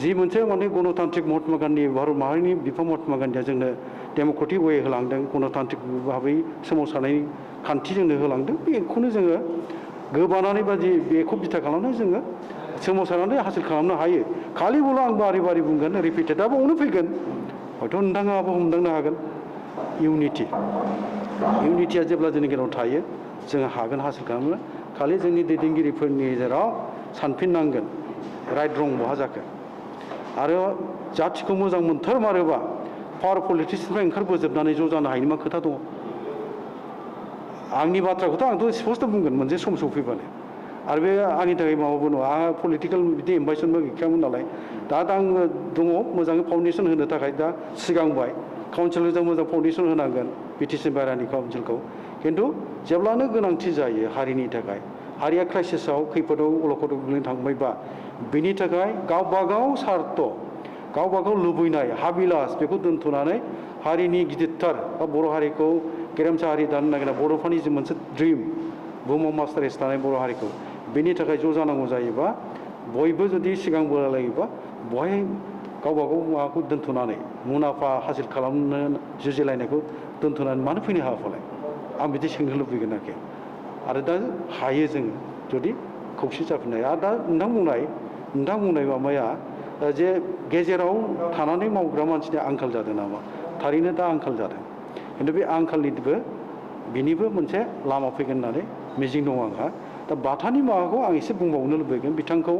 जि मोनसे माने गणतान्त्रिक महात्मा गान्धी भारत माहारिनि बिफा महात्मा गान्धीया जोंनो डेम'क्रेटिक वे होलांदों गणतान्त्रिक भाबै सोमावसारनायनि खान्थि जोंनो होलांदों बेखौनो जोङो गोबानानै बादि बेखौ बिथा खालामनानै जोङो सोमावसारनानै हासिल खालामनो हायो खालिबोल' आं बारि बारि बुंगोन रिपिटेडआबो उनाव फैगोन हयथ' नोंथाङाबो हमदांनो हागोन इउनिटिया जेब्ला जोंनि गेजेराव थायो जोङो हागोन हासिल खालामनो खालि जोंनि दैदेनगिरिफोरनि गेजेराव सानफिननांगोन राइट रं बहा जाखो आरो जाथिखौ मोजां मोनथारमारोबा पावार पलिटिक्सनिफ्राय ओंखारबोजोबनानै ज' जानो हायनि मा खोथा दङ आंनि बाथ्राखौथ' आंथ' स्पस्ट बुंगोन मोनसे सम सफैबानो आरो बे आंनि थाखाय माबाबो नङा आंहा पलिटिकेल बिदि एम्बिसनबो गैखायामोन नालाय दा आङो दङ मोजाङै फाउन्डेसन होनो थाखाय दा सिगांबाय काउन्सिलखौ जों मोजां फाउन्डेसन होनांगोन बिटिसि बाहेरानि काउन्सिलखौ खिन्थु जेब्लानो गोनांथि जायो हारिनि थाखाय हारिया क्राइसिसआव खैफोदाव अलखदाव गोग्लैनो थांबायबा बेनि थाखाय गावबागाव सार्थ गावबागाव लुबैनाय हाबिलास बेखौ दोनथ'नानै हारिनि गिदिरथार बा बर' हारिखौ गेरेमसा हारि दानो नागिरनाय बर'फोरनि जि मोनसे ड्रिम बुहुमाव मास्टारेस थानाय बर' हारिखौ बेनि थाखाय ज' जानांगौ जायोबा बयबो जुदि सिगां बोलायोबा बहाय गावबागाव माबाखौ दोनथ'नानै मुलाम्फा हासिल खालामनो जुजिलायनायखौ दोनथ'नानै मानो फैनो हायाफालाय आं बिदि सोंनो लुबैगोन आरोखि आरो दा हायो जोङो जुदि खौसे जाफिननाय आरो दा नोंथां बुंनाय माबाया जे गेजेराव थानानै मावग्रा मानसिनि आंखाल जादों नामा थारैनो दा आंखाल जादों खिन्थु बे आंखालनिबो बिनिबो मोनसे लामा फैगोन होननानै मिजिं दं आंहा दा बाथानि माबाखौ आं एसे बुंबावनो लुबैगोन बिथांखौ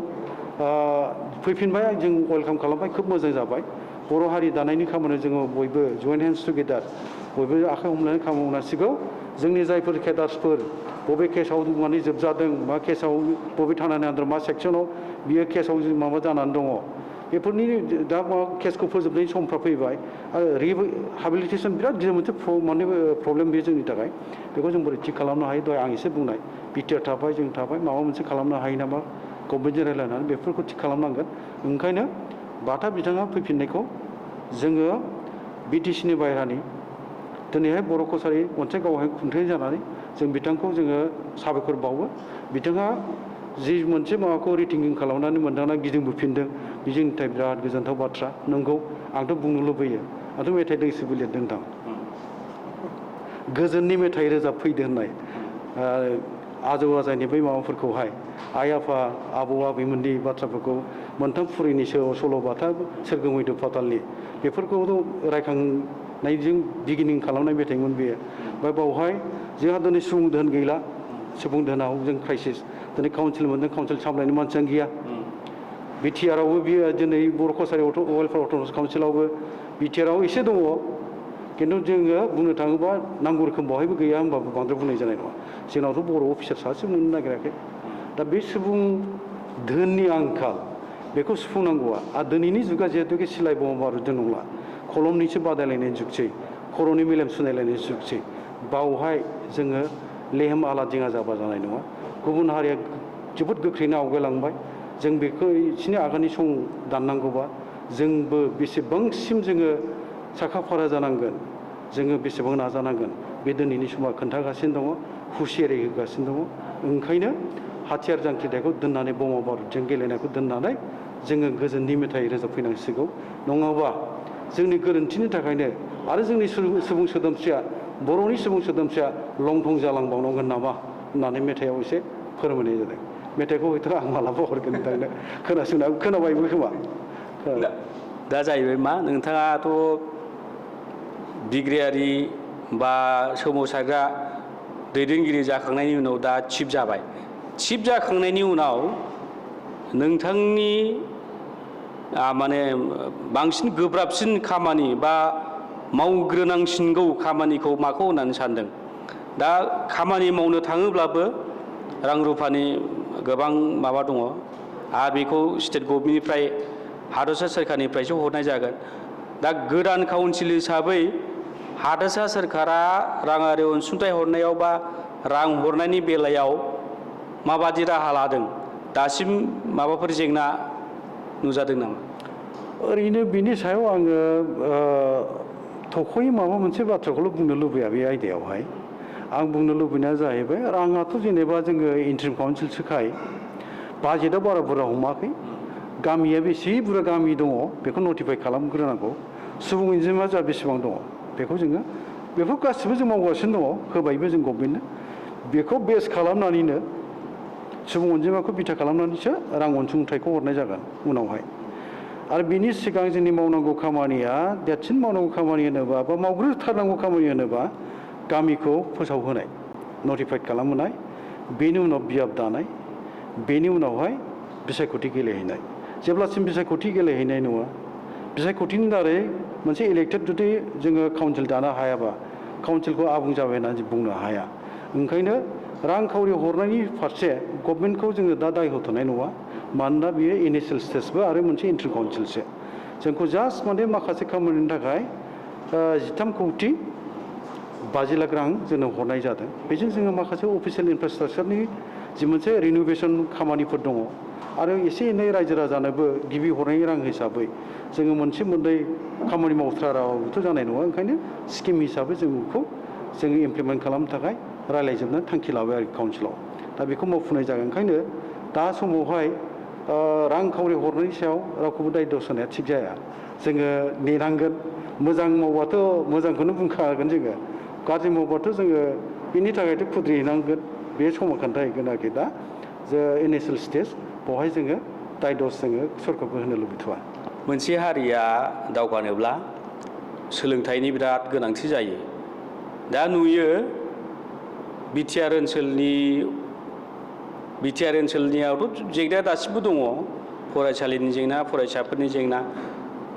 फैफिनबाय जों वेलकाम खालामबाय खोब मोजां जाबाय बर' हारि दानायनि खामानियाव जोङो बयबो जइन हेन्डस टुगेदार बयबो आखाइ हमलायनानै खामानि मावनांसिगौ जोंनि जायफोर केडार्सफोर बबे केसाव माने जोबजादों मा केसाव बबे थानानै आन्दार मा सेक्सनाव बियो केसाव माबा जानानै दङ बेफोरनि दा केसखौ फोजोबनायनि समफ्रा फैबाय आरो रिहेबिलिटेसन बिराद गिदिर मोनसे माने प्रब्लेम बेयो जोंनि थाखाय बेखौ जों बोरै थिग खालामनो हायो दहाय आं एसे बुंनाय बिटिआर थाबाय जों थाबाय माबा मोनसे खालामनो हायो नामा गभर्नमेन्टजों रायज्लायनानै बेफोरखौ थिग खालामनांगोन ओंखायनो बाथा बिथाङा फैफिननायखौ जोङो बिटिसिनि बाहेरानि दिनैहाय बर' कसारि मोनसे गावहाय खुंथाय जानानै जों बिथांखौ जोङो साबायखर बावो बिथाङा जि मोनसे माबाखौ रिटिंगिं खालामनानै मोनदांना गिदिंबोफिनदों बे जोंनि थाखाय बिराद गोजोनथाव बाथ्रा नंगौ आंथ' बुंनो लुबैयो आंथ' मेथाइ दोंसेबो लिरदों दां गोजोननि मेथाइ रोजाब फैदो होननाय आजौ आजैनि बै माबाफोरखौहाय आइ आफा आबौ आबैमोननि बाथ्राफोरखौ मोनथाम फुरिनि सल'बाथा सोरगोमैदो फातालनि बेफोरखौथ' रायखांनायजों बिगिनिं खालामनाय मेथाइमोन बेयो ओमफ्राय बावहाय जोंहा दिनै सुबुं धोन गैला सुबुं धोनाव जों क्राइसिस दिनै काउन्सिल मोनदों काउन्सिल सामलायनो मानसियानो गैया बिटिआरावबो बियो दिनै बर' कसारियावथ' वेलफेयार अट'नमास काउन्सिलावबो बिटिआराव एसे दङ खिन्थु जोङो बुंनो थाङोबा नांगौ रोखोम बहायबो गैया होनबाबो बांद्राय बुंनाय जानाय नङा जोंनावथ' बर' अफिसार सासे मोननो नागिराखै दा बे सुबुं धोननि आंखाल बेखौ सुफुंनांगौआ आरो दिनैनि जुगा जिहेतुके सिलाय बमा बारुदजों नंला खलमनिसो बादायलायनाय जुगसै खर'नि मेलेम सुनायलायनाय जुगसै बावहाय जोङो लेहेम आला दिङा जाबा जानाय नङा गुबुन हारिया जोबोद गोख्रैनो आवगायलांबाय जों बेखौ एसेनि आगाननि सं दाननांगौबा जोंबो बेसेबांसिम जोङो साखा फारा जानांगोन जोङो बेसेबां नाजानांगोन बे दिनैनि समा खोन्थागासिनो दङ हुसियारि होगासिनो दङ ओंखायनो हाथियार जांख्रिथायखौ दोननानै बमा बारुदजों गेलेनायखौ दोननानै जोङो गोजोननि मेथाइ रोजाबफैनांसिगौ नङाबा जोंनि गोरोन्थिनि थाखायनो आरो जोंनि सुबुं सोदोमस्रिया बर'नि सुबुं सोदोमस्रिया लंथं जालांबावनांगोन नामा होननानै मेथाइआव एसे फोरमायनाय जादों मेथाइखौ हयथ' आं मालाबा हरगोन नोंथांनो खोनाबायबो खोमा दा जाहैबाय मा नोंथाङाथ' बिग्रायारि बा सोमावसारग्रा दैदेनगिरि जाखांनायनि उनाव दा चिफ जाबाय चिफ जाखांनायनि उनाव नोंथांनि माने बांसिन गोब्राबसिन खामानि बा मावग्रोनांसिनगौ खामानिखौ माखौ होननानै सानदों दा खामानि मावनो थाङोब्लाबो रां रुफानि गोबां माबा दङ आरो बेखौ स्टेट गभर्नमेन्टनिफ्राय हादरसा सोरखारनिफ्रायसो हरनाय जागोन दा गोदान काउन्सिल हिसाबै हादोरसा सोरखारा राङारि अनसुंथाइ हरनायाव बा रां हरनायनि बेलायाव माबादि राहा लादों दासिम माबाफोर जेंना नुजादों नामा ओरैनो बिनि सायाव आङो थख'यै माबा मोनसे बाथ्राखौल' बुंनो लुबैया बे आयदायावहाय आं बुंनो लुबैनाया जाहैबाय राङाथ' जेनेबा जोङो इन्ट्रिम काउन्सिलसोखाय बाजेटआ बारा बुरजा हमाखै गामिया बेसे बुरजा गामि दङ बेखौ नटिफाइ खालामग्रोनांगौ सुबुं अनजिमाया जा बेसेबां दङ बेखौ जोङो बेफोर गासिबो जों मावगासिनो दङ होबायबो जों गभर्नमेन्टनो बेखौ बेस खालामनानैनो सुबुं अनजिमाखौ बिथा खालामनानैसो रां अनसुंथाइखौ हरनाय जागोन उनावहाय आरो बिनि सिगां जोंनि मावनांगौ खामानिया देरसिन मावनांगौ खामानि होनोबा बा मावग्रोथारनांगौ खामानि होनोबा गामिखौ फोसावहोनाय नटिफाइड खालामहोनाय बेनि उनाव बियाब दानाय बेनि उनावहाय बिसायख'थि गेलेहैनाय जेब्लासिम बिसायख'थि गेलेहैनाय नङा बिसायख'थिनि दारै मोनसे इलेक्टेड जुदि जोङो काउन्सिल दानो हायाबा काउन्सिलखौ आबुं जाबाय होननानै बुंनो हाया ओंखायनो रांखावरि हरनायनि फारसे गभर्नमेन्टखौ जोङो दा दाय होथ'नाय नङा मानोना बियो इनिशियेल स्टेजबो आरो मोनसे इन्ट्रि काउन्सिलसो जोंखौ जास्ट माने माखासे खामानिनि थाखाय 13 कौटि 50 लाख रां जोंनो हरनाय जादों बेजों जोङो माखासे अफिसियेल इनफ्रास्ट्राक्चारनि जि मोनसे रिन'भेसन खामानिफोर दङ आरो एसे एनै रायजो राजानोबो गिबि हरनायनि रां हिसाबै जोङो मोनसे मोननै खामानि मावथाराबोथ' जानाय नङा ओंखायनो स्किम हिसाबै जों बेखौ जोङो इमप्लिमेन्ट खालामनो थाखाय रायज्लायजोबनो थांखि लाबाय आरो काउन्सिलाव दा बेखौ मावफुंनाय जागोन ओंखायनो दा समावहाय रांखावरि हरनायनि सायाव रावखौबो दाय दस होनाया थिग जाया जोङो नेनांगोन मोजां मावबाथ' मोजांखौनो बुंखागोन जोङो गाज्रि मावबाथ' जोङो बेनि थाखायथ' खुद्रिहैनांगोन बे समाव खोन्थाहैगोन आरोखि दा जे इनिशियेल स्टेज बेवहाय जोङो दाय दस जोङो सरकारखौ होनो लुबैथ'वा मोनसे हारिया दावगानोब्ला सोलोंथाइनि बिराद गोनांथि जायो दा नुयो बिटिआर ओनसोलनियावथ' जेंनाया दासिमबो दङ फरायसालिनि जेंना फरायसाफोरनि जेंना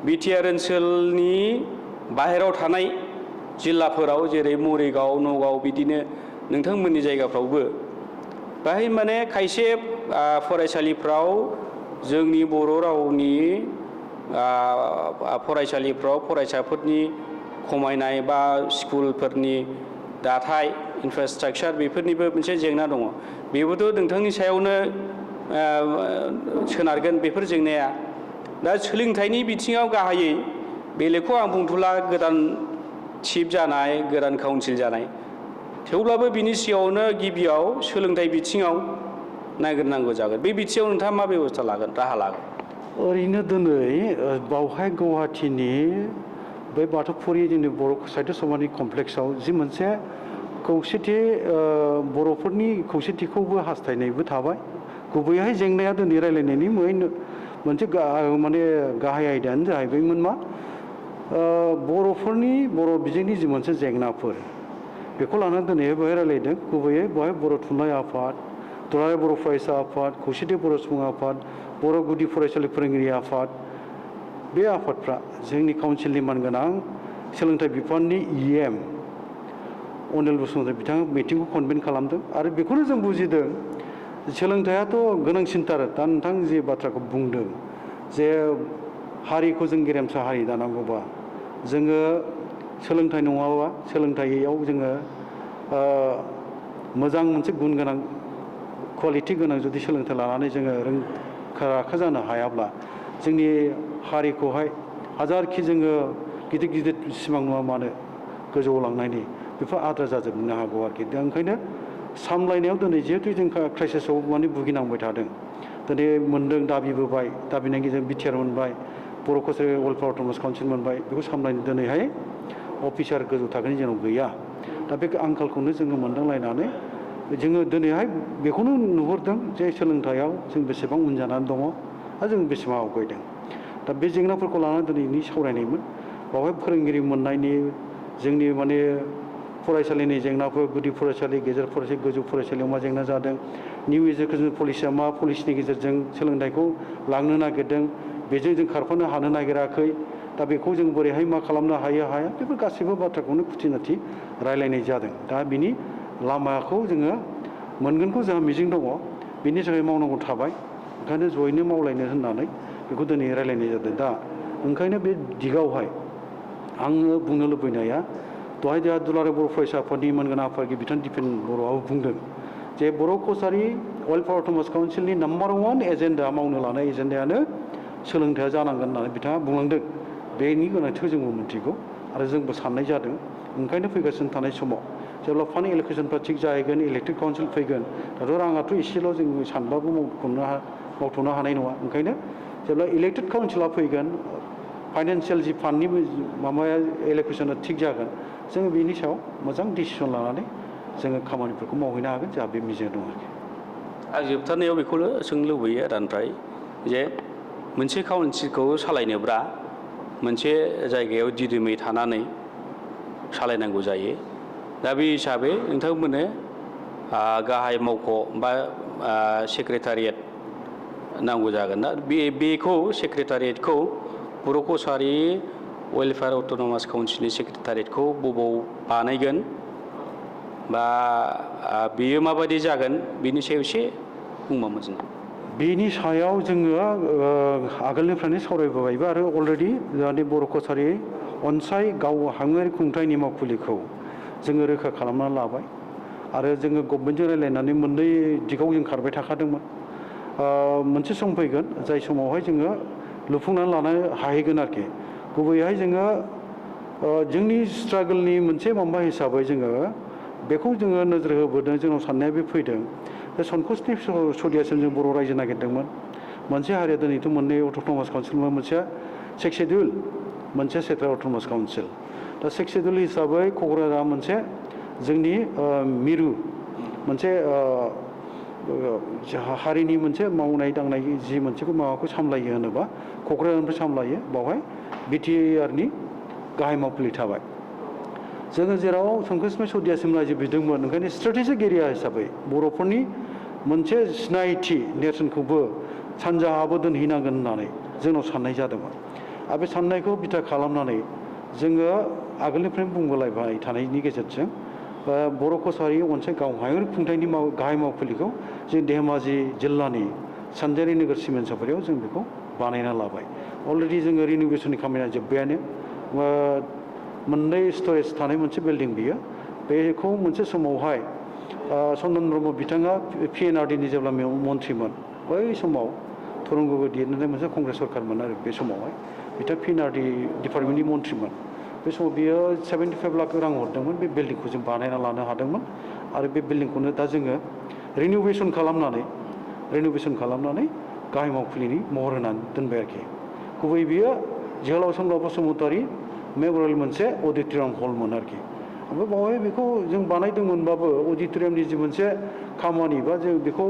बिटिआर ओनसोलनि बाहेरायाव थानाय जिल्लाफोराव जेरै मरिगाव नगाव बिदिनो नोंथांमोननि जायगाफ्रावबो बाहाय माने खायसे फरायसालिफ्राव जोंनि बर' रावनि फरायसालिफ्राव फरायसाफोरनि खमायनाय बा स्कुलफोरनि दाथाय इनफ्रास्ट्राक्चार बेफोरनिबो मोनसे जेंना दङ बेबोथ' नोंथांनि सायावनो सोनारगोन बेफोर जेंनाया दा सोलोंथाइनि बिथिङाव गाहायै बेलेगखौ आं बुंथ'ला गोदान चिफ जानाय गोदान काउन्सिल जानाय थेवब्लाबो बिनि सिगाङावनो गिबियाव सोलोंथाइ बिथिङाव नायग्रोनांगौ जागोन बे बिथिङाव नोंथाङा मा बेबस्था लागोन राहा लागोन ओरैनो दिनै बावहाय गुवाहाटीनि बै बाथौफुरि जोंनि बर' साहित्य सभानि कमप्लेक्सआव जि मोनसे खौसेथि बर'फोरनि खौसेथिखौबो हास्थायनायबो थाबाय गुबैयै जेंनाया दिनै रायलायनायनि मोनसे माने गाहाय आयदायानो जाहैबायमोन मा बर'फोरनि बर' बिजोंनि जि मोनसे जेंनाफोर बेखौ लानानै दिनै बेवहाय रायलायदों गुबैयै बेवहाय बर' थुनलाइ आफाद दुलाराय बर' फरायसा आफाद खौसेथि बर' सुबुं आफाद बर' गुदि फरायसालि फोरोंगिरि आफाद बे आफादफ्रा जोंनि काउन्सिलनि मानगोनां सोलोंथाइ बिफाननि EM अनिल बसुमतारी बिथाङा मिटिंखौ कनभेन खालामदों आरो बेखौनो जों बुजिदों सोलोंथाइयाथ' गोनांसिनथार दा नोंथां जे बाथ्राखौ बुंदों जे हारिखौ जों गेरेमसा हारि दानांगौबा जोङो सोलोंथाइ नङाबा सोलोंथाइयाव जोङो मोजां मोनसे गुन गोनां क्वालिटि गोनां जुदि सोलोंथाइ लानानै जोङो रोंखा राखा जानो हायाब्ला जोंनि हारिखौहाय हाजारखि जोङो गिदिर गिदिर सिमां नुवा मानो गोजौआव लांनायनि बेफोर आद्रा जाजोबनो हागौ आरोखि दा ओंखायनो सामलायनायाव दिनै जिहेतु जों क्राइसिसाव माने भुगिनांबाय थादों दिनै मोन्दों दाबिबोबाय दाबिनायनि गेजेरजों बिटिआर मोनबाय बर' कसारि वेलफेयार अट'नमास काउन्सिल मोनबाय बेखौ सामलायनो दिनैहाय अफिसार गोजौ थाखोनि जोंनाव गैया दा बे आंखालखौनो जोङो मोनदांलायनानै जोङो दिनैहाय बेखौनो नुहुरदों जे सोलोंथाइयाव जों बेसेबां उन जानानै दङ आरो जों बेसेबां आवगायदों दा बे जेंनाफोरखौ लानानै दिनैनि सावरायनायमोन बावहाय फोरोंगिरि मोननायनि जोंनि माने फरायसालिनि जेंनाफोर गुदि फरायसालि गेजेर फरायसालि गोजौ फरायसालियाव मा जेंना जादों निउ इडुकेसन पलिसिया मा पलिसिनि गेजेरजों सोलोंथाइखौ लांनो नागिरदों बेजों जों खारफानो हानो नागिराखै दा बेखौ जों बोरैहाय मा खालामनो हायो हाया बेफोर गासैबो बाथ्राखौनो खुथिनाथि रायलायनाय जादों दा बिनि लामाखौ जोङो मोनगोनखौ जोंहा मिजिं दङ बिनि थाखाय मावनांगौ थाबाय ओंखायनो जयैनो मावलायनो होननानै बेखौ दिनै रायलायनाय जादों दा ओंखायनो बे दिगावहाय आङो बुंनो लुबैनाया दहाय जोंहा दुलाराय बर' फरायसा आफादनि मोनगोनां आफादगिरि बिथां दिपेन बर'आबो बुंदों जे बर' कसारि वेलफेयार अट'नमास काउन्सिलनि #1 एजेन्डा मावनो लानाय एजेन्डायानो सोलोंथाइया जानांगोन होननानै बिथाङा बुंलांदों बेनि गोनांथिखौ जोंबो मिथिगौ आरो जोंबो साननाय जादों ओंखायनो फैगासिनो थानाय समाव जेब्ला फान्ड एल'केसनफ्रा थिग जाहैगोन इलेक्टेड काउन्सिल फैगोन दाथ' राङाथ' एसेल' जों सानबाबो मावथ'नो हानाय नङा ओंखायनो जेब्ला इलेक्टेड काउन्सिला फैगोन फाइनान्सियेल जि फान्डनि माबाया एल'केसना थिग जागोन जोङो बेनि सायाव मोजां डिसिसन लानानै जोङो खामानिफोरखौ मावहैनो हागोन जोंहा बे मिजिं दं आरोखि आं जोबथारनायाव बेखौनो सोंनो लुबैयो आदानिफ्राय जे मोनसे काउन्सिलखौ सालायनोब्ला मोनसे जायगायाव दिदोमै थानानै सालायनांगौ जायो दा बे हिसाबै नोंथांमोननो गाहाय मावख' बा सेक्रेटारियेट नांगौ जागोन ना बेखौ सेक्रेटारियेटखौ बर' कसारि वेलफेयार अट'नमास काउन्सिलनि सेक्रेटारियेटखौ बबाव बानायगोन बा बेयो माबायदि जागोन बिनि सायाव एसे बुंबा मोजां बेनि सायाव जोङो आगोलनिफ्रायनो सावरायबोबायबो आरो अलरेडि जोंहानि बर' कसारि अनसाय गाव हाङारि खुंथायनि मावखुलिखौ जोङो रोखा खालामनानै लाबाय आरो जोङो गभर्नमेन्टजों रायलायनानै मोननै दिगाव जों खारबाय थाखादोंमोन मोनसे सम फैगोन जाय समावहाय जोङो लुफुंनानै लानो हाहैगोन आरोखि गुबैयै जोङो जोंनि स्ट्रागोलनि मोनसे माबा हिसाबै जोङो बेखौ जोङो नोजोर होबोदों जोंनाव साननाया बे फैदों बे सनकसनि सदियासिम जों बर' रायजो नागिरदोंमोन मोनसे हारिया दिनैथ' मोननै अट'नमास काउन्सिलमोन मोनसेया सेक्स सेडिउल मोनसे सेन्ट्रेल अट'नमास काउन्सिल दा सेक्स सेडिउल हिसाबै क'क्राझारा मोनसे जोंनि मिरु मोनसे हारिनि मोनसे मावनाय दांनाय जि मोनसेखौ माबाखौ सामलायो होनोबा क'क्राझारनिफ्राय सामलायो बावहाय बिटिआरनि गाहाय मावखुलि थाबाय जोङो जेराव संकसमय सदियासिम रायजो बिदोंमोन ओंखायनो स्ट्रेटेजिक एरिया हिसाबै बर'फोरनि मोनसे सिनायथि नेरसोनखौबो सानजाहाबो दोनहैनांगोन होननानै जोंनाव साननाय जादोंमोन आरो बे साननायखौ बिथा खालामनानै जोङो आगोलनिफ्रायनो बुंबोलायबाय थानायनि गेजेरजों बर' कसारि अनसाय गाव हायुङारि खुंथायनि गाहाय मावखुलिखौ जों धेमाजि जिल्लानि सानजारि नोगोर सिमेन्ट सापरियाव जों बेखौ बानायना लाबाय अलरेडि जोङो रिन'भेसननि खामानिया जोब्बायानो मोननै स्टरेज थानाय मोनसे बिल्डिं बियो बेखौ मोनसे समावहाय चन्दन ब्रह्म बिथाङा PNRDनि जेब्ला मन्थ्रिमोन बै समाव तरुन गगৈ देरनानै मोनसे कंग्रेस सरकारमोन आरो बे समावहाय बिथाङा PNRD डिपार्टमेन्टनि मन्थ्रिमोन बे समाव बियो 75 लाख रां हरदोंमोन बे बिल्डिंखौ जों बानायना लानो हादोंमोन आरो बे बिल्डिंखौनो दा जोङो रिन'भेसन खालामनानै गाहाय मावखुलिनि महर होनानै दोनबाय आरोखि गुबै बियो जोहोलाव सम्राट बसुमतारी मेमरियेल मोनसे अडिट'रियाम हलमोन आरोखि ओमफ्राय बावहाय बेखौ जों बानायदोंमोनबाबो अडिट'रियामनि जि मोनसे खामानि बा जों बेखौ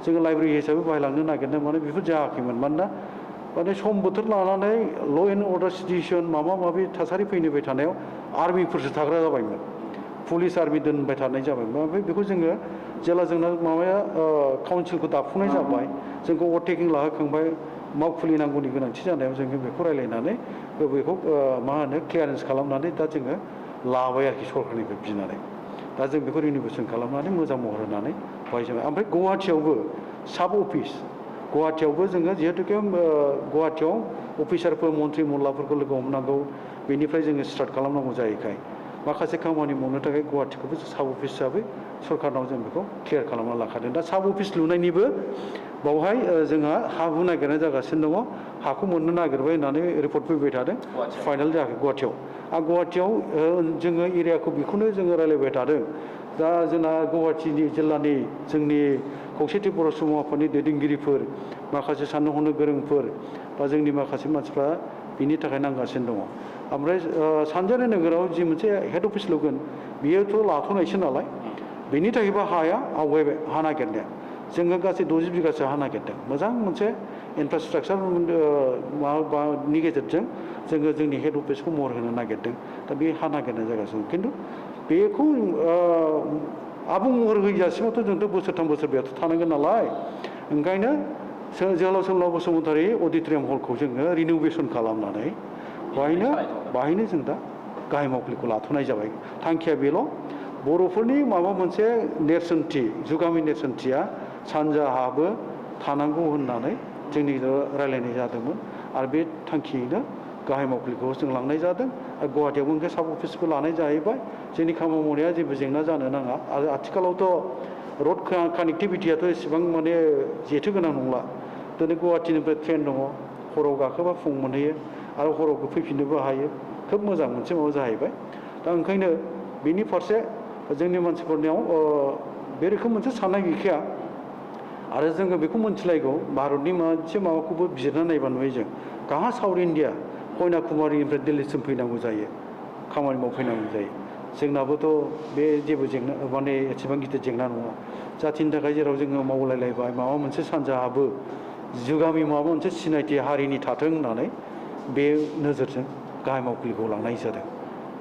जोङो लाइब्रेरि हिसाबै बाहायलांनो नागिरदों माने बेफोर जायाखैमोन मानोना माने सम बोथोर लानानै ल' एन्ड अर्डार सिटुवेसन माबा माबि थासारि फैबाय थानायाव आर्मिफोरसो थाग्रा जाबायमोन पुलिस आर्मि दोनबाय थानाय जाबायमोन ओमफ्राय बेखौ जोङो जेला जोंना माबाया काउन्सिलखौ दाफुंनाय जाबाय जोंखौ अभारटेकिं लाहोखांबाय मावखुलि नांगौनि गोनांथि जानायाव जोङो बेखौ रायलायनानै बेखौ मा होनो क्लियारेन्स खालामनानै दा जोङो लाबाय आरोखि सरकारनिफ्राय बिनानै दा जों बेखौ रिनिभेसन खालामनानै मोजां महर होनानै बाहाय जाबाय ओमफ्राय गुवाहाटियावबो साब अफिस गुवाहाटियावबो जोङो जिहेतुके गुवाहाटियाव अफिसारफोर मन्त्रि मल्लाफोरखौ लोगो हमनांगौ बेनिफ्राय जोङो स्टार्ट खालामनांगौ जायोखाय माखासे खामानि मावनो थाखाय गुवाहाटिखौबो साब अफिस हिसाबै सरकारनाव जों बेखौ क्लियार खालामना लाखादों दा साब अफिस लुनायनिबो बावहाय जोंहा हा हु नागिरनाय जागासिनो दङ हाखौ मोननो नागिरबाय होननानै रिपर्ट फैबाय थादों फाइनाल जायाखै गुवाहाटियाव गुवाहाटियाव जोङो एरियाखौ बेखौनो जोङो रायलायबाय थादों दा जोंना गुवाहाटिनि जिल्लानि जोंनि खौसेथि बर' सुबुं आफादनि दैदेनगिरिफोर माखासे साननो हनो गोरोंफोर बा जोंनि माखासे मानसिफ्रा बिनि थाखाय नांगासिनो दङ ओमफ्राय सानजारि नोगोराव जि मोनसे हेड अफिस लुगोन बियोथ' लाथ'नायसो नालाय बेनि थाखायबो हाया आवगायबाय हा नागिरनाया जोङो गासै 60 बिगासो हा नागिरदों मोजां मोनसे इनफ्रास्ट्राक्चार माबानि गेजेरजों जोङो जोंनि हेड अफिसखौ महर होनो नागिरदों दा बे हा नागिरनाय जागासिनो खिन्थु बेखौ आबुं महर होजासिमावथ' जोंथ' बोसोरथाम बोसोरब्रैयाथ' थानांगोन नालाय ओंखायनो जोहोलाव सोमलाव बसुमतारी अडिट'रियाम हलखौ जोङो रिन'भेसन खालामनानै बाहायनो जों दा गाहाय मावखुलिखौ लाथ'नाय जाबाय थांखिया बेल' बर'फोरनि माबा मोनसे नेरसोनथि जुगामि नेरसोनथिया सानजाहाबो थानांगौ होननानै जोंनि रायलायनाय जादोंमोन आरो बे थांखियैनो गाहाय मावखुलिखौ जों लांनाय जादों आरो गुवाहाटियावबो ओंखाय साब अफिसबो लानाय जाहैबाय जोंनि खामानि मावनाया जेबो जेंना जानो नाङा आरो आथिखालावथ' रड कानेक्टिभिटियाथ' एसेबां माने जेथो गोनां नंला दिनै गुवाहाटिनिफ्राय ट्रेन दङ हराव गाखोबा फुं मोनहैयो आरो हराव फैफिननोबो हायो खोब मोजां मोनसे माबा जाहैबाय दा ओंखायनो बिनि फारसे जोंनि मानसिफोरनियाव बे रोखोम मोनसे साननाय गैखाया आरो जोङो बेखौ मोनथिलायगौ भारतनि मोनसे माबाखौबो बिजिरना नायबा नुयो जों गाहा साउथ इण्डिया कन्याकुमारिनिफ्राय दिल्लीसिम फैनांगौ जायो खामानि मावफैनांगौ जायो जोंनाबोथ' बे जेबो जेंना माने एसेबां गिदिर जेंना नङा जाथिनि थाखाय जेराव जोङो मावलायलायबाय माबा मोनसे सानजाहाबो जुगामि माबा मोनसे सिनायथि हारिनि थाथों होननानै बे नोजोरजों गाहाय मावखुलिखौ लांनाय जादों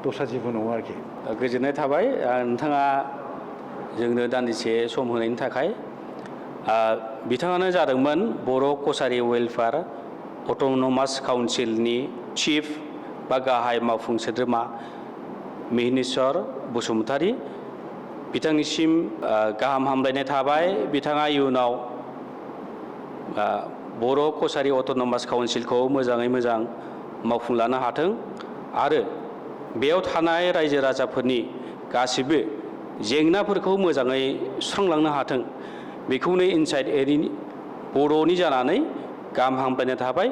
दस्रा जेबो नङा आरोखि गोजोननाय थाबाय नोंथाङा जोंनो दान्दिसे सम होनायनि थाखाय बिथाङानो जादोंमोन बर' कसारि वेलफेयार अट'नमास काउन्सिलनि चिफ बा गाहाय मावफुं सोद्रोमा मिहिनीश्वर बसुमतारी बिथांनिसिम गाहाम हामलायनाय थाबाय बिथाङा इयुनाव बर' कसारि अट'नमास काउन्सिलखौ मोजाङै मोजां मावफुंलांनो हाथों आरो बेयाव थानाय रायजो राजाफोरनि गासिबो जेंनाफोरखौ मोजाङै सुस्रांलांनो हाथों बेखौनो इनसाइड एरिनि बर'नि जानानै गाहाम हामलायनाय थाबाय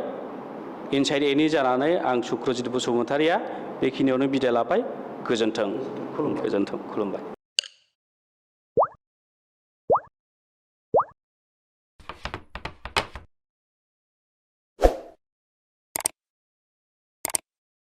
इनसाइड एनि जानानै आं सुक्रजित बसुमतारिया बेखिनियावनो बिदाय लाबाय गोजोन्थों खुलुमबाय